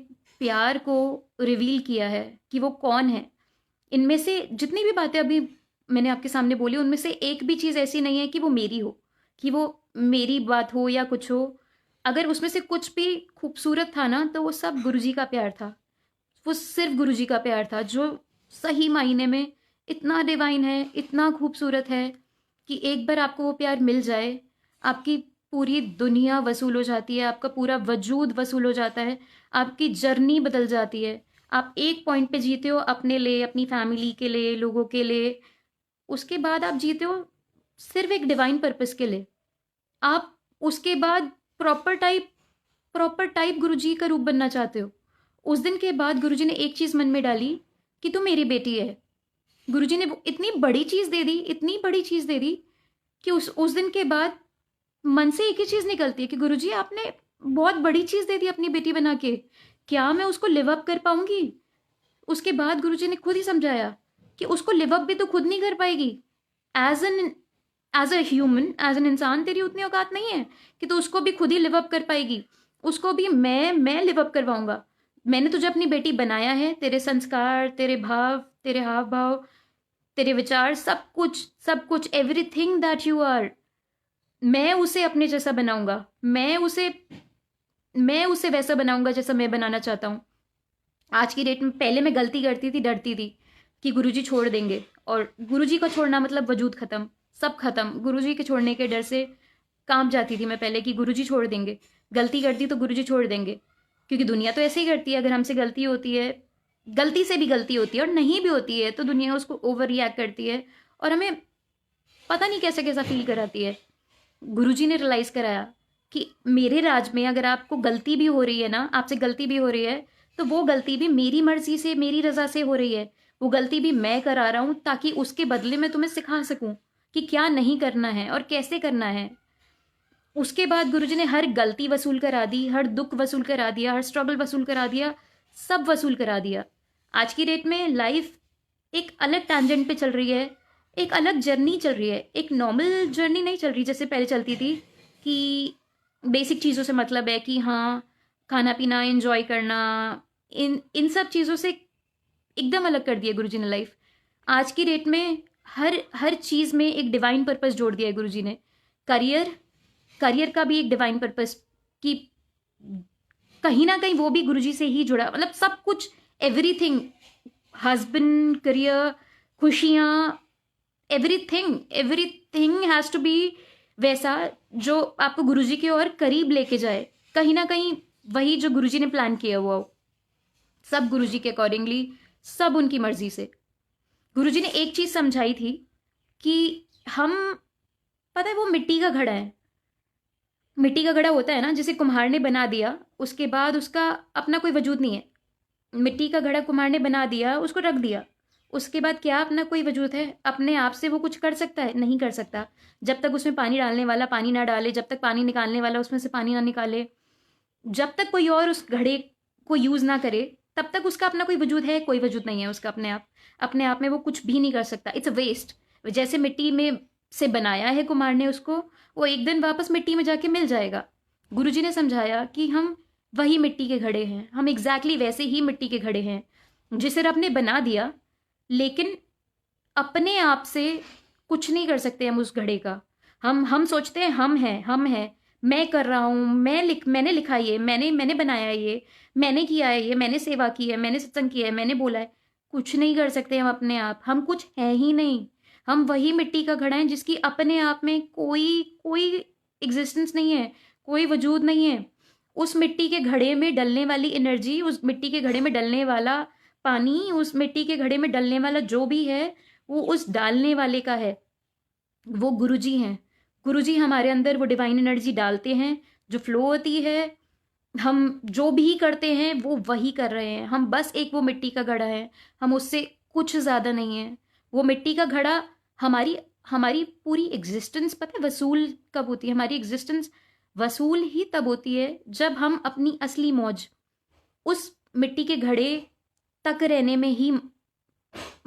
प्यार को रिवील किया है कि वो कौन है. इनमें से जितनी भी बातें अभी मैंने आपके सामने बोली, उनमें से एक भी चीज़ ऐसी नहीं है कि वो मेरी हो, कि वो मेरी बात हो या कुछ हो. अगर उसमें से कुछ भी खूबसूरत था ना तो वो सब गुरुजी का प्यार था. वो सिर्फ गुरुजी का प्यार था जो सही मायने में इतना डिवाइन है, इतना खूबसूरत है कि एक बार आपको वो प्यार मिल जाए, आपकी पूरी दुनिया वसूल हो जाती है, आपका पूरा वजूद वसूल हो जाता है, आपकी जर्नी बदल जाती है, आप एक पॉइंट पे जीते हो अपने लिए, अपनी फैमिली के लिए, लोगों के लिए। उसके बाद आप जीते हो सिर्फ एक डिवाइन पर्पस के लिए। आप उसके बाद प्रॉपर टाइप प्रॉपर टाइप गुरुजी का रूप बनना चाहते हो। उस दिन के बाद गुरुजी ने एक चीज़ मन में डाली कि तू मेरी बेटी है। गुरुजी ने वो इतनी बड़ी चीज़ दे दी, इतनी बड़ी चीज़ दे दी कि उस दिन के बाद मन से एक ही चीज़ निकलती है कि गुरुजी आपने बहुत बड़ी चीज़ दे दी अपनी बेटी बना के, क्या मैं उसको लिव अप कर पाऊंगी? उसके बाद गुरुजी ने खुद ही समझाया कि उसको लिव अप भी तो खुद नहीं कर पाएगी। As an as a human, as an इंसान तेरी उतनी औकात नहीं है कि तो उसको भी खुद ही लिव अप कर पाएगी। उसको भी मैं लिव अप करवाऊंगा। मैंने तुझे अपनी बेटी बनाया है, तेरे संस्कार, तेरे भाव, तेरे हाव भाव, तेरे विचार, सब कुछ एवरीथिंग दैट यू आर, मैं उसे अपने जैसा बनाऊंगा। मैं उसे वैसा बनाऊंगा जैसा मैं बनाना चाहता हूँ। आज की डेट में पहले मैं गलती करती थी, डरती थी कि गुरुजी छोड़ देंगे, और गुरुजी का छोड़ना मतलब वजूद खत्म, सब खत्म। गुरुजी के छोड़ने के डर से कांप जाती थी मैं पहले कि गुरुजी छोड़ देंगे, गलती करती तो गुरुजी छोड़ देंगे। क्योंकि दुनिया तो ऐसे ही करती है, अगर हमसे गलती होती है, गलती से भी गलती होती है और नहीं भी होती है, तो दुनिया उसको ओवर रिएक्ट करती है और हमें पता नहीं कैसा कैसा फील कराती है। गुरुजी ने रियलाइज कराया कि मेरे राज में अगर आपको गलती भी हो रही है ना, आपसे गलती भी हो रही है, तो वो गलती भी मेरी मर्जी से, मेरी रजा से हो रही है। वो गलती भी मैं करा रहा हूं ताकि उसके बदले में तुम्हें सिखा सकूं कि क्या नहीं करना है और कैसे करना है। उसके बाद गुरुजी ने हर गलती वसूल करा दी, हर दुख वसूल करा दिया, हर स्ट्रगल वसूल करा दिया, सब वसूल करा दिया। आज की डेट में लाइफ एक अलग टैंजेंट पे चल रही है, एक अलग जर्नी चल रही है। एक नॉर्मल जर्नी नहीं चल रही जैसे पहले चलती थी कि बेसिक चीज़ों से मतलब है कि हाँ, खाना पीना, एंजॉय करना, इन इन सब चीज़ों से एकदम अलग कर दिया गुरुजी ने लाइफ। आज की डेट में हर हर चीज़ में एक डिवाइन पर्पस जोड़ दिया है गुरुजी ने। करियर करियर का भी एक डिवाइन पर्पस कि कहीं ना कहीं वो भी गुरुजी से ही जुड़ा, मतलब सब कुछ, एवरीथिंग, हस्बैंड, करियर, खुशियाँ, everything everything has to be वैसा जो आपको गुरुजी के और करीब लेके जाए। कहीं ना कहीं वही जो गुरुजी ने प्लान किया हुआ हो, सब गुरुजी के अकॉर्डिंगली, सब उनकी मर्जी से। गुरुजी ने एक चीज़ समझाई थी कि हम, पता है वो मिट्टी का घड़ा है, मिट्टी का घड़ा होता है ना, जिसे कुम्हार ने बना दिया, उसके बाद उसका अपना कोई वजूद नहीं है। मिट्टी का घड़ा कुम्हार ने बना दिया, उसको रख दिया, उसके बाद क्या अपना कोई वजूद है? अपने आप से वो कुछ कर सकता है? नहीं कर सकता। जब तक उसमें पानी डालने वाला पानी ना डाले, जब तक पानी निकालने वाला उसमें से पानी ना निकाले, जब तक कोई और उस घड़े को यूज़ ना करे, तब तक उसका अपना कोई वजूद है? कोई वजूद नहीं है उसका अपने आप में वो कुछ भी नहीं कर सकता। It's a waste. जैसे मिट्टी में से बनाया है कुम्हार ने उसको, वो एक दिन वापस मिट्टी में जाके मिल जाएगा। गुरुजी ने समझाया कि हम वही मिट्टी के घड़े हैं, हम एग्जैक्टली वैसे ही मिट्टी के घड़े हैं जिसे रब ने बना दिया, लेकिन अपने आप से कुछ नहीं कर सकते हम उस घड़े का। हम सोचते हैं हम हैं, मैं कर रहा हूँ, मैंने लिखा ये, मैंने बनाया ये, मैंने किया है ये, मैंने सेवा की है, मैंने सत्संग किया है, मैंने बोला है। कुछ नहीं कर सकते हम अपने आप, हम कुछ है ही नहीं। हम वही मिट्टी का घड़ा है जिसकी अपने आप में कोई कोई एग्जिस्टेंस नहीं है, कोई वजूद नहीं है। उस मिट्टी के घड़े में डलने वाली एनर्जी, उस मिट्टी के घड़े में डलने वाला पानी, उस मिट्टी के घड़े में डलने वाला जो भी है, वो उस डालने वाले का है, वो गुरुजी हैं। गुरुजी हमारे अंदर वो डिवाइन एनर्जी डालते हैं, जो फ्लो होती है। हम जो भी करते हैं वो वही कर रहे हैं, हम बस एक वो मिट्टी का घड़ा है, हम उससे कुछ ज़्यादा नहीं है। वो मिट्टी का घड़ा हमारी हमारी पूरी एग्जिस्टेंस, पता है वसूल कब होती है? हमारी एग्जिस्टेंस वसूल ही तब होती है जब हम अपनी असली मौज उस मिट्टी के घड़े तक रहने में ही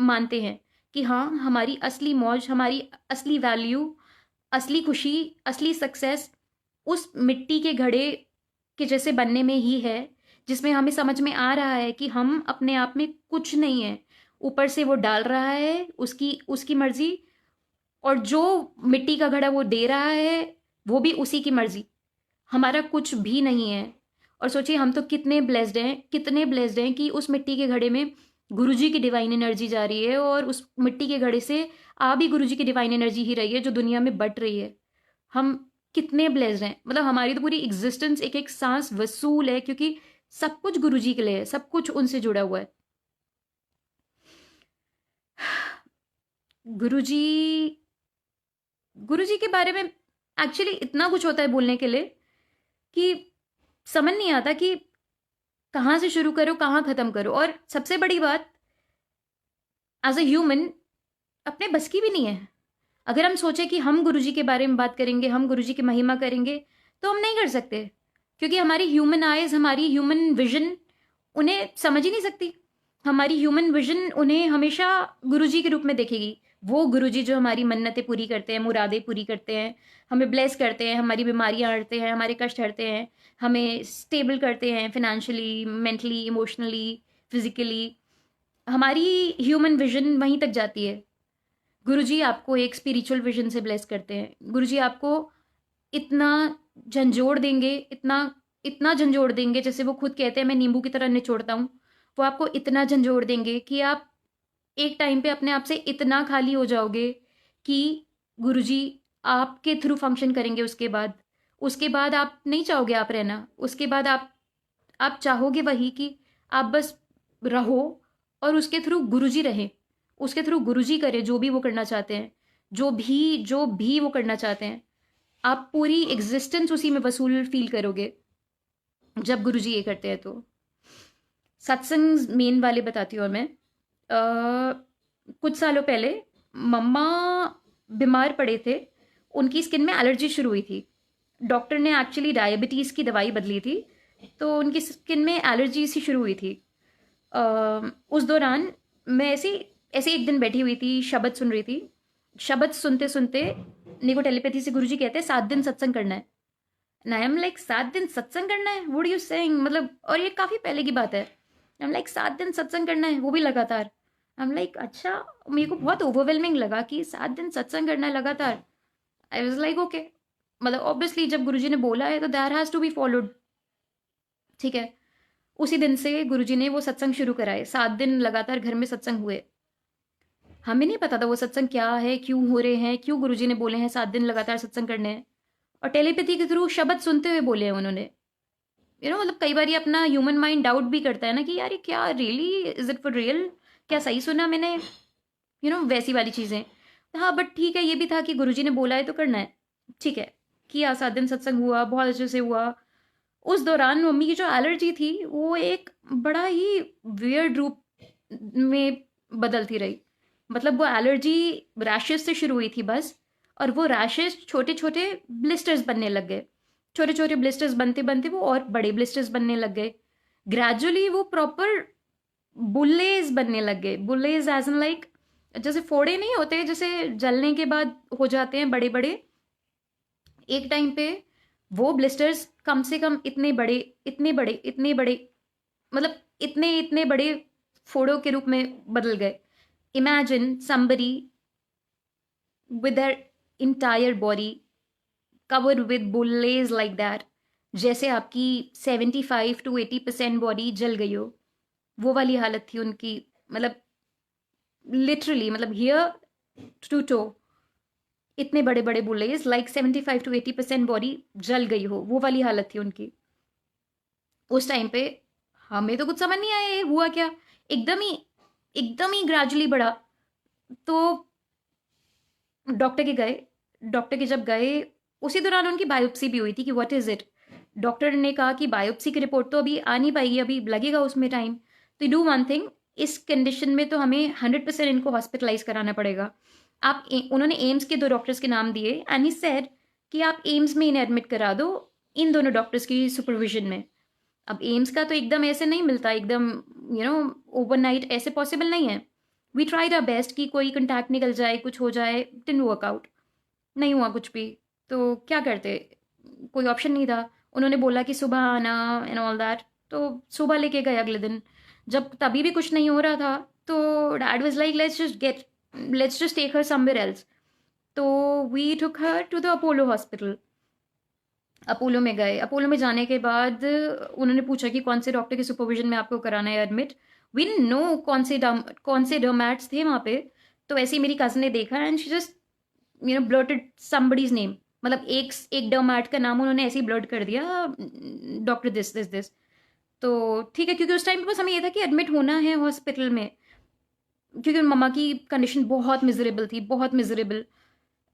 मानते हैं कि हाँ, हमारी असली मौज, हमारी असली वैल्यू, असली खुशी, असली सक्सेस उस मिट्टी के घड़े के जैसे बनने में ही है, जिसमें हमें समझ में आ रहा है कि हम अपने आप में कुछ नहीं है, ऊपर से वो डाल रहा है उसकी उसकी मर्जी, और जो मिट्टी का घड़ा वो दे रहा है वो भी उसी की मर्जी, हमारा कुछ भी नहीं है। और सोचिए हम तो कितने ब्लेस्ड हैं, कितने ब्लेस्ड हैं कि उस मिट्टी के घड़े में गुरुजी की डिवाइन एनर्जी जा रही है, और उस मिट्टी के घड़े से आ भी गुरुजी की डिवाइन एनर्जी ही रही है जो दुनिया में बट रही है। हम कितने ब्लेस्ड हैं, मतलब हमारी तो पूरी एग्जिस्टेंस एक एक सांस वसूल है, क्योंकि सब कुछ गुरुजी के लिए है, सब कुछ उनसे जुड़ा हुआ है। गुरुजी गुरुजी के बारे में एक्चुअली इतना कुछ होता है बोलने के लिए कि समझ नहीं आता कि कहाँ से शुरू करो, कहाँ ख़त्म करो। और सबसे बड़ी बात, एज अ ह्यूमन अपने बस की भी नहीं है। अगर हम सोचें कि हम गुरुजी के बारे में बात करेंगे, हम गुरुजी की महिमा करेंगे, तो हम नहीं कर सकते, क्योंकि हमारी ह्यूमन आइज, हमारी ह्यूमन विजन उन्हें समझ ही नहीं सकती। हमारी ह्यूमन विजन उन्हें हमेशा गुरुजी के रूप में देखेगी। वो गुरुजी जो हमारी मन्नतें पूरी करते हैं, मुरादें पूरी करते हैं, हमें ब्लेस करते हैं, हमारी बीमारियां हटते हैं, हमारे कष्ट हटते हैं, हमें स्टेबल करते हैं फाइनेंशियली, मेंटली, इमोशनली, फिजिकली। हमारी ह्यूमन विजन वहीं तक जाती है। गुरुजी आपको एक स्पिरिचुअल विजन से ब्लेस करते हैं। गुरुजी आपको इतना झंझोड़ देंगे, इतना इतना झंझोड़ देंगे, जैसे वो खुद कहते हैं मैं नींबू की तरह निचोड़ता हूँ। वो आपको इतना झंझोड़ देंगे कि आप एक टाइम पे अपने आप से इतना खाली हो जाओगे कि गुरुजी आपके थ्रू फंक्शन करेंगे। उसके बाद आप नहीं चाहोगे आप रहना। उसके बाद आप चाहोगे वही कि आप बस रहो और उसके थ्रू गुरुजी रहें, उसके थ्रू गुरुजी करें जो भी वो करना चाहते हैं, जो भी वो करना चाहते हैं। आप पूरी एग्जिस्टेंस उसी में वसूल फील करोगे जब गुरुजी ये करते हैं। तो सत्संग मेन वाले बताती हूँ और मैं कुछ सालों पहले मम्मा बीमार पड़े थे। उनकी स्किन में एलर्जी शुरू हुई थी। डॉक्टर ने एक्चुअली डायबिटीज़ की दवाई बदली थी, तो उनकी स्किन में एलर्जी सी शुरू हुई थी। उस दौरान मैं ऐसे ऐसे एक दिन बैठी हुई थी, शब्द सुन रही थी। शब्द सुनते सुनते मेरे को टेलीपैथी से गुरुजी कहते हैं 7 दिन सत्संग करना है। आई एम लाइक 7 दिन सत्संग करना है, व्हाट आर यू सेइंग? मतलब, और ये काफ़ी पहले की बात है। आई एम लाइक 7 दिन सत्संग करना है, वो भी लगातार। आई एम लाइक अच्छा। मेरे को बहुत ओवरवेलमिंग लगा कि 7 दिन सत्संग करना है लगातार। आई वाज लाइक ओके, मतलब ऑब्वियसली जब गुरुजी ने बोला है तो that has to be followed. ठीक है। उसी दिन से गुरुजी ने वो सत्संग शुरू कराए। 7 दिन लगातार घर में सत्संग हुए। हमें नहीं पता था वो सत्संग क्या है, क्यों हो रहे हैं, क्यों गुरुजी ने बोले हैं 7 दिन लगातार सत्संग करने हैं। और टेलीपैथी के थ्रू शब्द सुनते हुए बोले हैं उन्होंने। मतलब कई बार ये अपना ह्यूमन माइंड डाउट भी करता है ना कि यार ये क्या really, is it for real, क्या सही सुना मैंने, वैसी वाली चीज़ें। हाँ, बट ठीक है, ये भी था कि गुरुजी ने बोला है तो करना है। ठीक है, किया। 7 दिन सत्संग हुआ, बहुत अच्छे से हुआ। उस दौरान मम्मी की जो एलर्जी थी वो एक बड़ा ही वियर्ड रूप में बदलती रही। मतलब वो एलर्जी रैशेस से शुरू हुई थी बस, और वो रैशेस छोटे छोटे ब्लिस्टर्स बनने लग गए। छोटे छोटे ब्लिस्टर्स बनते बनते वो और बड़े ब्लिस्टर्स बनने लग गए। ग्रेजुअली वो प्रॉपर बुल्लेज बनने लग गए। बुल्लेज एज एन लाइक, जैसे फोड़े नहीं होते, जैसे जलने के बाद हो जाते हैं बड़े बड़े। एक टाइम पे वो ब्लिस्टर्स कम से कम इतने बड़े, इतने बड़े, इतने बड़े, मतलब इतने इतने बड़े फोड़ों के रूप में बदल गए। Imagine somebody with their entire body covered with bullets like that, जैसे आपकी 75 to 80% बॉडी जल गई हो, वो वाली हालत थी उनकी। मतलब लिटरली, मतलब हियर टू टो, इतने बड़े बड़े बुलेज, लाइक 75 to 80% बॉडी जल गई हो, वो वाली हालत थी उनकी उस टाइम पे। हमें तो कुछ समझ नहीं आया ये हुआ क्या। एकदम ही ग्रेजुअली बढ़ा। तो डॉक्टर के गए। डॉक्टर के जब गए, उसी दौरान उनकी बायोप्सी भी हुई थी कि व्हाट इज़ इट। डॉक्टर ने कहा कि बायोप्सी की रिपोर्ट तो अभी आ नहीं पाएगी, अभी लगेगा उसमें टाइम। तो डू वन थिंग, इस कंडीशन में तो हमें 100% इनको हॉस्पिटलाइज कराना पड़ेगा। उन्होंने एम्स के 2 डॉक्टर्स के नाम दिए एंड ही सेड कि आप एम्स में इन्हें एडमिट करा दो, इन दोनों डॉक्टर्स की सुपरविजन में। अब एम्स का तो एकदम ऐसे नहीं मिलता, एकदम ओवरनाइट ऐसे पॉसिबल नहीं है। वी ट्राइड आवर बेस्ट कि कोई कंटैक्ट निकल जाए, कुछ हो जाए, डिडंट वर्क आउट, नहीं हुआ कुछ भी। तो क्या करते, कोई ऑप्शन नहीं था। उन्होंने बोला कि सुबह आना एंड ऑल दैट, तो सुबह लेके गए अगले दिन। जब तभी भी कुछ नहीं हो रहा था तो dad was like let's just take her somewhere else. तो we took her to the Apollo hospital. Apollo में गए। अपोलो में जाने के बाद उन्होंने पूछा कि कौन से डॉक्टर के सुपरविजन में आपको कराना है एडमिट। वी नो कौन से डर्मैट्स थे वहाँ पे। तो ऐसे ही मेरी कज़न ने देखा and she just blurted somebody's name. मतलब एक डर्मैट का नाम उन्होंने ऐसे ही ब्लर्ट कर दिया, डॉक्टर दिस दिस दिस। तो ठीक है, क्योंकि उस टाइम पे बस हमें ये था कि एडमिट होना है हॉस्पिटल में। क्योंकि मम्मा की कंडीशन बहुत मिजरेबल थी, बहुत मिजरेबल,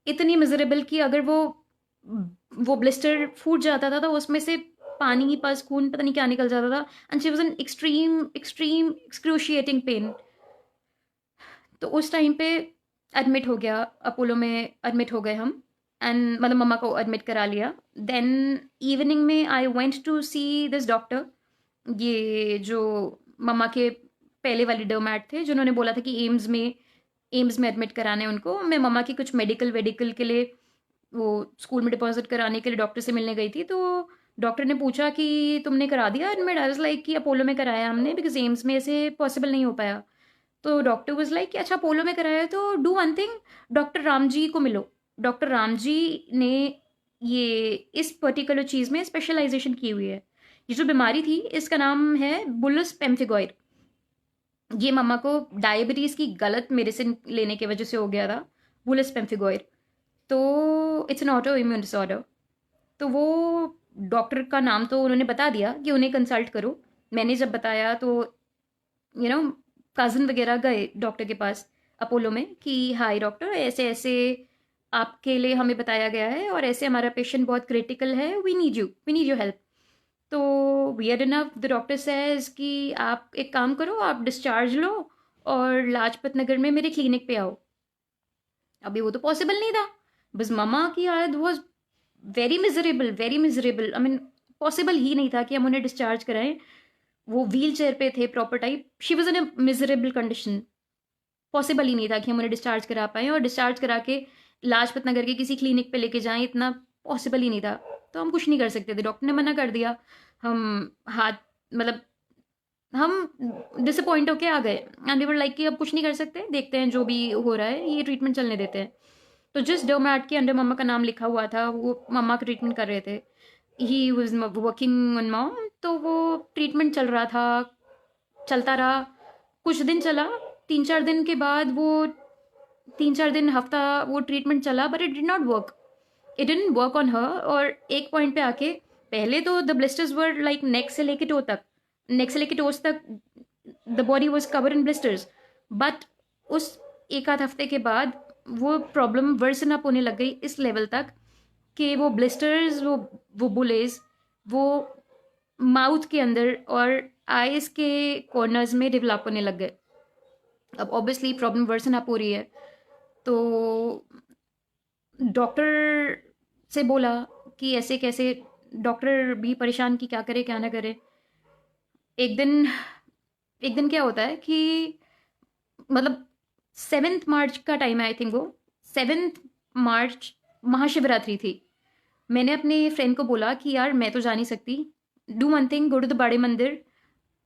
इतनी मिजरेबल कि अगर वो ब्लिस्टर फूट जाता था तो उसमें से पानी बस खून पता नहीं क्या निकल जाता था, and she was in extreme extreme excruciating pen. तो उस टाइम पे एडमिट हो गया, अपोलो में एडमिट हो गए हम, एंड मतलब मम्मा को एडमिट करा लिया। देन इवनिंग में I went to see this doctor, ये जो मम्मा के पहले वाले डोमैट थे जिन्होंने बोला था कि एम्स में एडमिट कराने उनको। मैं मम्मा की कुछ मेडिकल वेडिकल के लिए वो स्कूल में डिपॉजिट कराने के लिए डॉक्टर से मिलने गई थी, तो डॉक्टर ने पूछा कि तुमने करा दिया एडमिट? आई वाज लाइक कि अपोलो में कराया हमने, बिकॉज एम्स में ऐसे पॉसिबल नहीं हो पाया। तो डॉक्टर वाज लाइक कि अच्छा अपोलो में कराया है तो do one thing, doctor Ram ji को मिलो। डॉक्टर राम जी ने ये इस पर्टिकुलर चीज़ में स्पेशलाइजेशन की हुई है। ये जो बीमारी थी इसका नाम है बुलस पेम्फिगॉइड। ये मम्मा को डायबिटीज़ की गलत मेडिसिन लेने की वजह से हो गया था, बुलस पेम्फिगॉइड। तो it's an auto immune disorder. तो वो डॉक्टर का नाम तो उन्होंने बता दिया कि उन्हें कंसल्ट करो। मैंने जब बताया तो यू नो कज़न वगैरह गए डॉक्टर के पास अपोलो में कि हाय डॉक्टर, ऐसे ऐसे आपके लिए हमें बताया गया है और ऐसे हमारा पेशेंट बहुत क्रिटिकल है, वी नीड यू हेल्प। तो weird enough the doctor says कि आप एक काम करो, आप डिस्चार्ज लो और लाजपत नगर में मेरे क्लिनिक पे आओ। अभी वो तो पॉसिबल नहीं था, बस ममा की हालत was very miserable, I mean possible ही नहीं था कि हम उन्हें डिस्चार्ज कराएं। वो व्हील चेयर पे थे proper type, she was in a miserable condition. Possible ही नहीं था कि हम उन्हें डिस्चार्ज करा पाएँ, और डिस्चार्ज करा के लाजपत नगर के किसी क्लिनिक पे लेके जाएं, इतना पॉसिबल ही नहीं था। तो हम कुछ नहीं कर सकते थे, डॉक्टर ने मना कर दिया। हम हाथ मतलब हम डिसअपॉइंट होके आ गए, एंड वी वर लाइक कि अब कुछ नहीं कर सकते, देखते हैं जो भी हो रहा है, ये ट्रीटमेंट चलने देते हैं। तो जिस डोमैट के अंडर मम्मा का नाम लिखा हुआ था वो मम्मा का ट्रीटमेंट कर रहे थे, he was working on mom. तो वो ट्रीटमेंट चल रहा था, चलता रहा, कुछ दिन चला। 3-4 दिन के बाद वो 3-4 दिन हफ्ता वो ट्रीटमेंट चला, but it did not work, it didn't work on her. और एक पॉइंट पे आके, पहले तो द ब्लिस्टर्स वर लाइक नेक से लेके टो तक, नेक से लेके टोस तक the body was cover in blisters. But उस एक आध हफ्ते के बाद वो प्रॉब्लम वर्सन अप होने लग गई इस लेवल तक कि वो ब्लिस्टर्स, वो बुलेज, वो माउथ के अंदर और आईज के कॉर्नर्स में डेवलप होने लग गए। अब ऑब्वियसली प्रॉब्लम वर्सन अप हो रही है, तो डॉक्टर से बोला कि ऐसे कैसे, डॉक्टर भी परेशान कि क्या करे क्या ना करे। एक दिन एक दिन क्या होता है कि मतलब 7 मार्च का टाइम है, आई थिंक वो 7 मार्च महाशिवरात्रि थी। मैंने अपने फ्रेंड को बोला कि यार मैं तो जा नहीं सकती, do one thing, go to the बड़े मंदिर,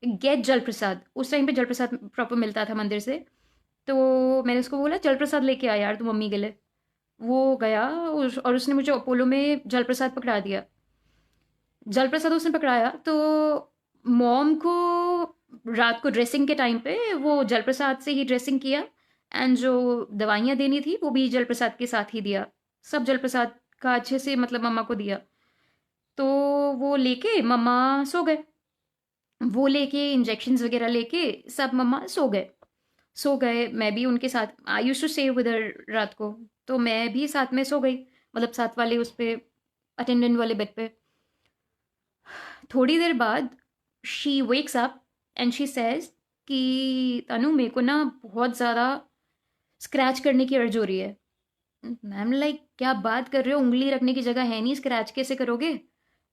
गेट जल प्रसाद। उस टाइम पे जल प्रसाद प्रॉपर मिलता था मंदिर से। तो मैंने उसको बोला जल प्रसाद लेके आ यार तू मम्मी के लिए। वो गया और उसने मुझे अपोलो में जल प्रसाद पकड़ा दिया। जल प्रसाद उसने पकड़ाया तो मॉम को रात को ड्रेसिंग के टाइम पे वो जल प्रसाद से ही ड्रेसिंग किया, एंड जो दवाइयाँ देनी थी वो भी जल प्रसाद के साथ ही दिया। सब जल प्रसाद का अच्छे से मतलब मम्मा को दिया। तो वो लेके मम्मा सो गए, वो लेके इंजेक्शंस वगैरह लेके सब मम्मा सो गए। मैं भी उनके साथ, I used to stay with her रात को, तो मैं भी साथ में सो गई, मतलब साथ वाले उस पे अटेंडेंट वाले बेड पे। थोड़ी देर बाद she wakes up and she says कि तनु मेरे को ना बहुत ज़्यादा स्क्रैच करने की अर्ज हो रही है। मैम लाइक क्या बात कर रहे हो, उंगली रखने की जगह है नहीं, स्क्रैच कैसे करोगे?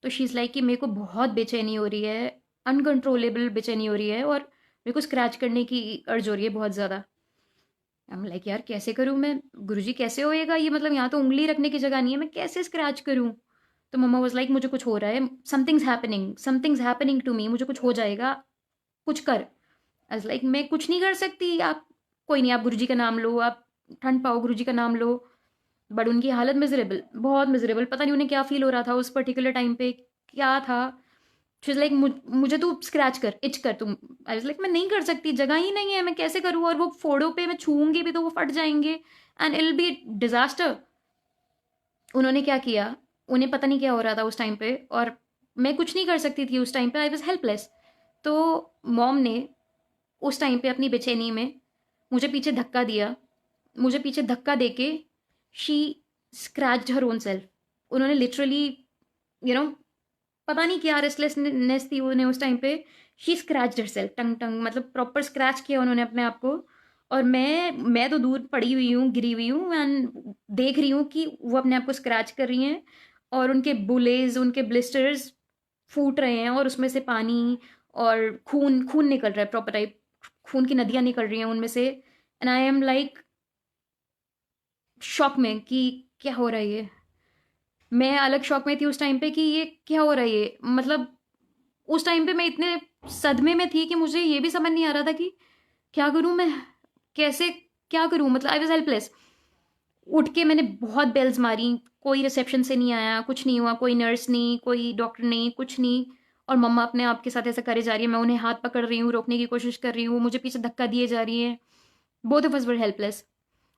तो शी इज़ लाइक कि मेरे को बहुत बेचैनी हो रही है, अनकंट्रोलेबल बेचैनी हो रही है, और मेरे को स्क्रैच करने की अर्ज हो रही है बहुत ज़्यादा। आई एम लाइक यार कैसे करूँ मैं, गुरुजी कैसे होएगा ये, मतलब यहाँ तो उंगली रखने की जगह नहीं है, मैं कैसे स्क्रैच करूँ? तो मम्मा वाज लाइक मुझे कुछ हो रहा है, समथिंग्स हैपनिंग टू मी, मुझे कुछ हो जाएगा, कुछ कर। आई वाज लाइक मैं कुछ नहीं कर सकती, आप कोई नहीं, आप गुरुजी का नाम लो, आप ठंड पाओ, गुरुजी का नाम लो। बट उनकी हालत मिजरेबल, बहुत मिजरेबल, पता नहीं उन्हें क्या फील हो रहा था उस पर्टिकुलर टाइम पे, क्या था। शी इज लाइक मुझे तू स्क्रैच कर, इच कर तुम। आई वाज लाइक मैं नहीं कर सकती, जगह ही नहीं है, मैं कैसे करूँ, और वो फोड़ों पे मैं छूऊंगी भी तो वो फट जाएंगे, and it will be disaster. उन्होंने क्या किया, उन्हें पता नहीं क्या हो रहा था उस टाइम पे, और मैं कुछ नहीं कर सकती थी उस टाइम पे, आई वॉज हेल्पलेस। तो मॉम ने उस टाइम पे अपनी बेचैनी में मुझे पीछे धक्का दिया, मुझे पीछे धक्का देके she scratched her own self. उन्होंने लिटरली, यू नो, पता नहीं क्या रेस्टलेसनेस थी उन्हें उस टाइम पे, शी स्क्रैच्ड हर सेल्फ, टंग टंग, मतलब प्रॉपर स्क्रैच किया उन्होंने अपने आप को। और मैं तो दूर पड़ी हुई हूँ, गिरी हुई हूँ, एंड देख रही हूँ कि वो अपने आप को स्क्रैच कर रही हैं, और उनके बुलेज, उनके ब्लिस्टर्स फूट रहे हैं, और उसमें से पानी और खून खून निकल रहा है, प्रॉपर टाइप खून की नदियाँ निकल रही हैं उनमें से। And I am like shock में कि क्या हो रहा है ये। मैं अलग शॉक में थी उस टाइम पे कि ये क्या हो रहा है ये, मतलब उस टाइम पे मैं इतने सदमे में थी कि मुझे ये भी समझ नहीं आ रहा था कि क्या करूं मैं, कैसे, क्या करूं, मतलब आई वॉज हेल्पलेस। उठ के मैंने बहुत बेल्स मारी, कोई रिसेप्शन से नहीं आया, कुछ नहीं हुआ, कोई नर्स नहीं, कोई डॉक्टर नहीं, कुछ नहीं। और मम्मा अपने आप के साथ ऐसा करे जा रही है, मैं उन्हें हाथ पकड़ रही हूँ, रोकने की कोशिश कर रही हूँ, मुझे पीछे धक्का दिए जा रही है। Both of us were helpless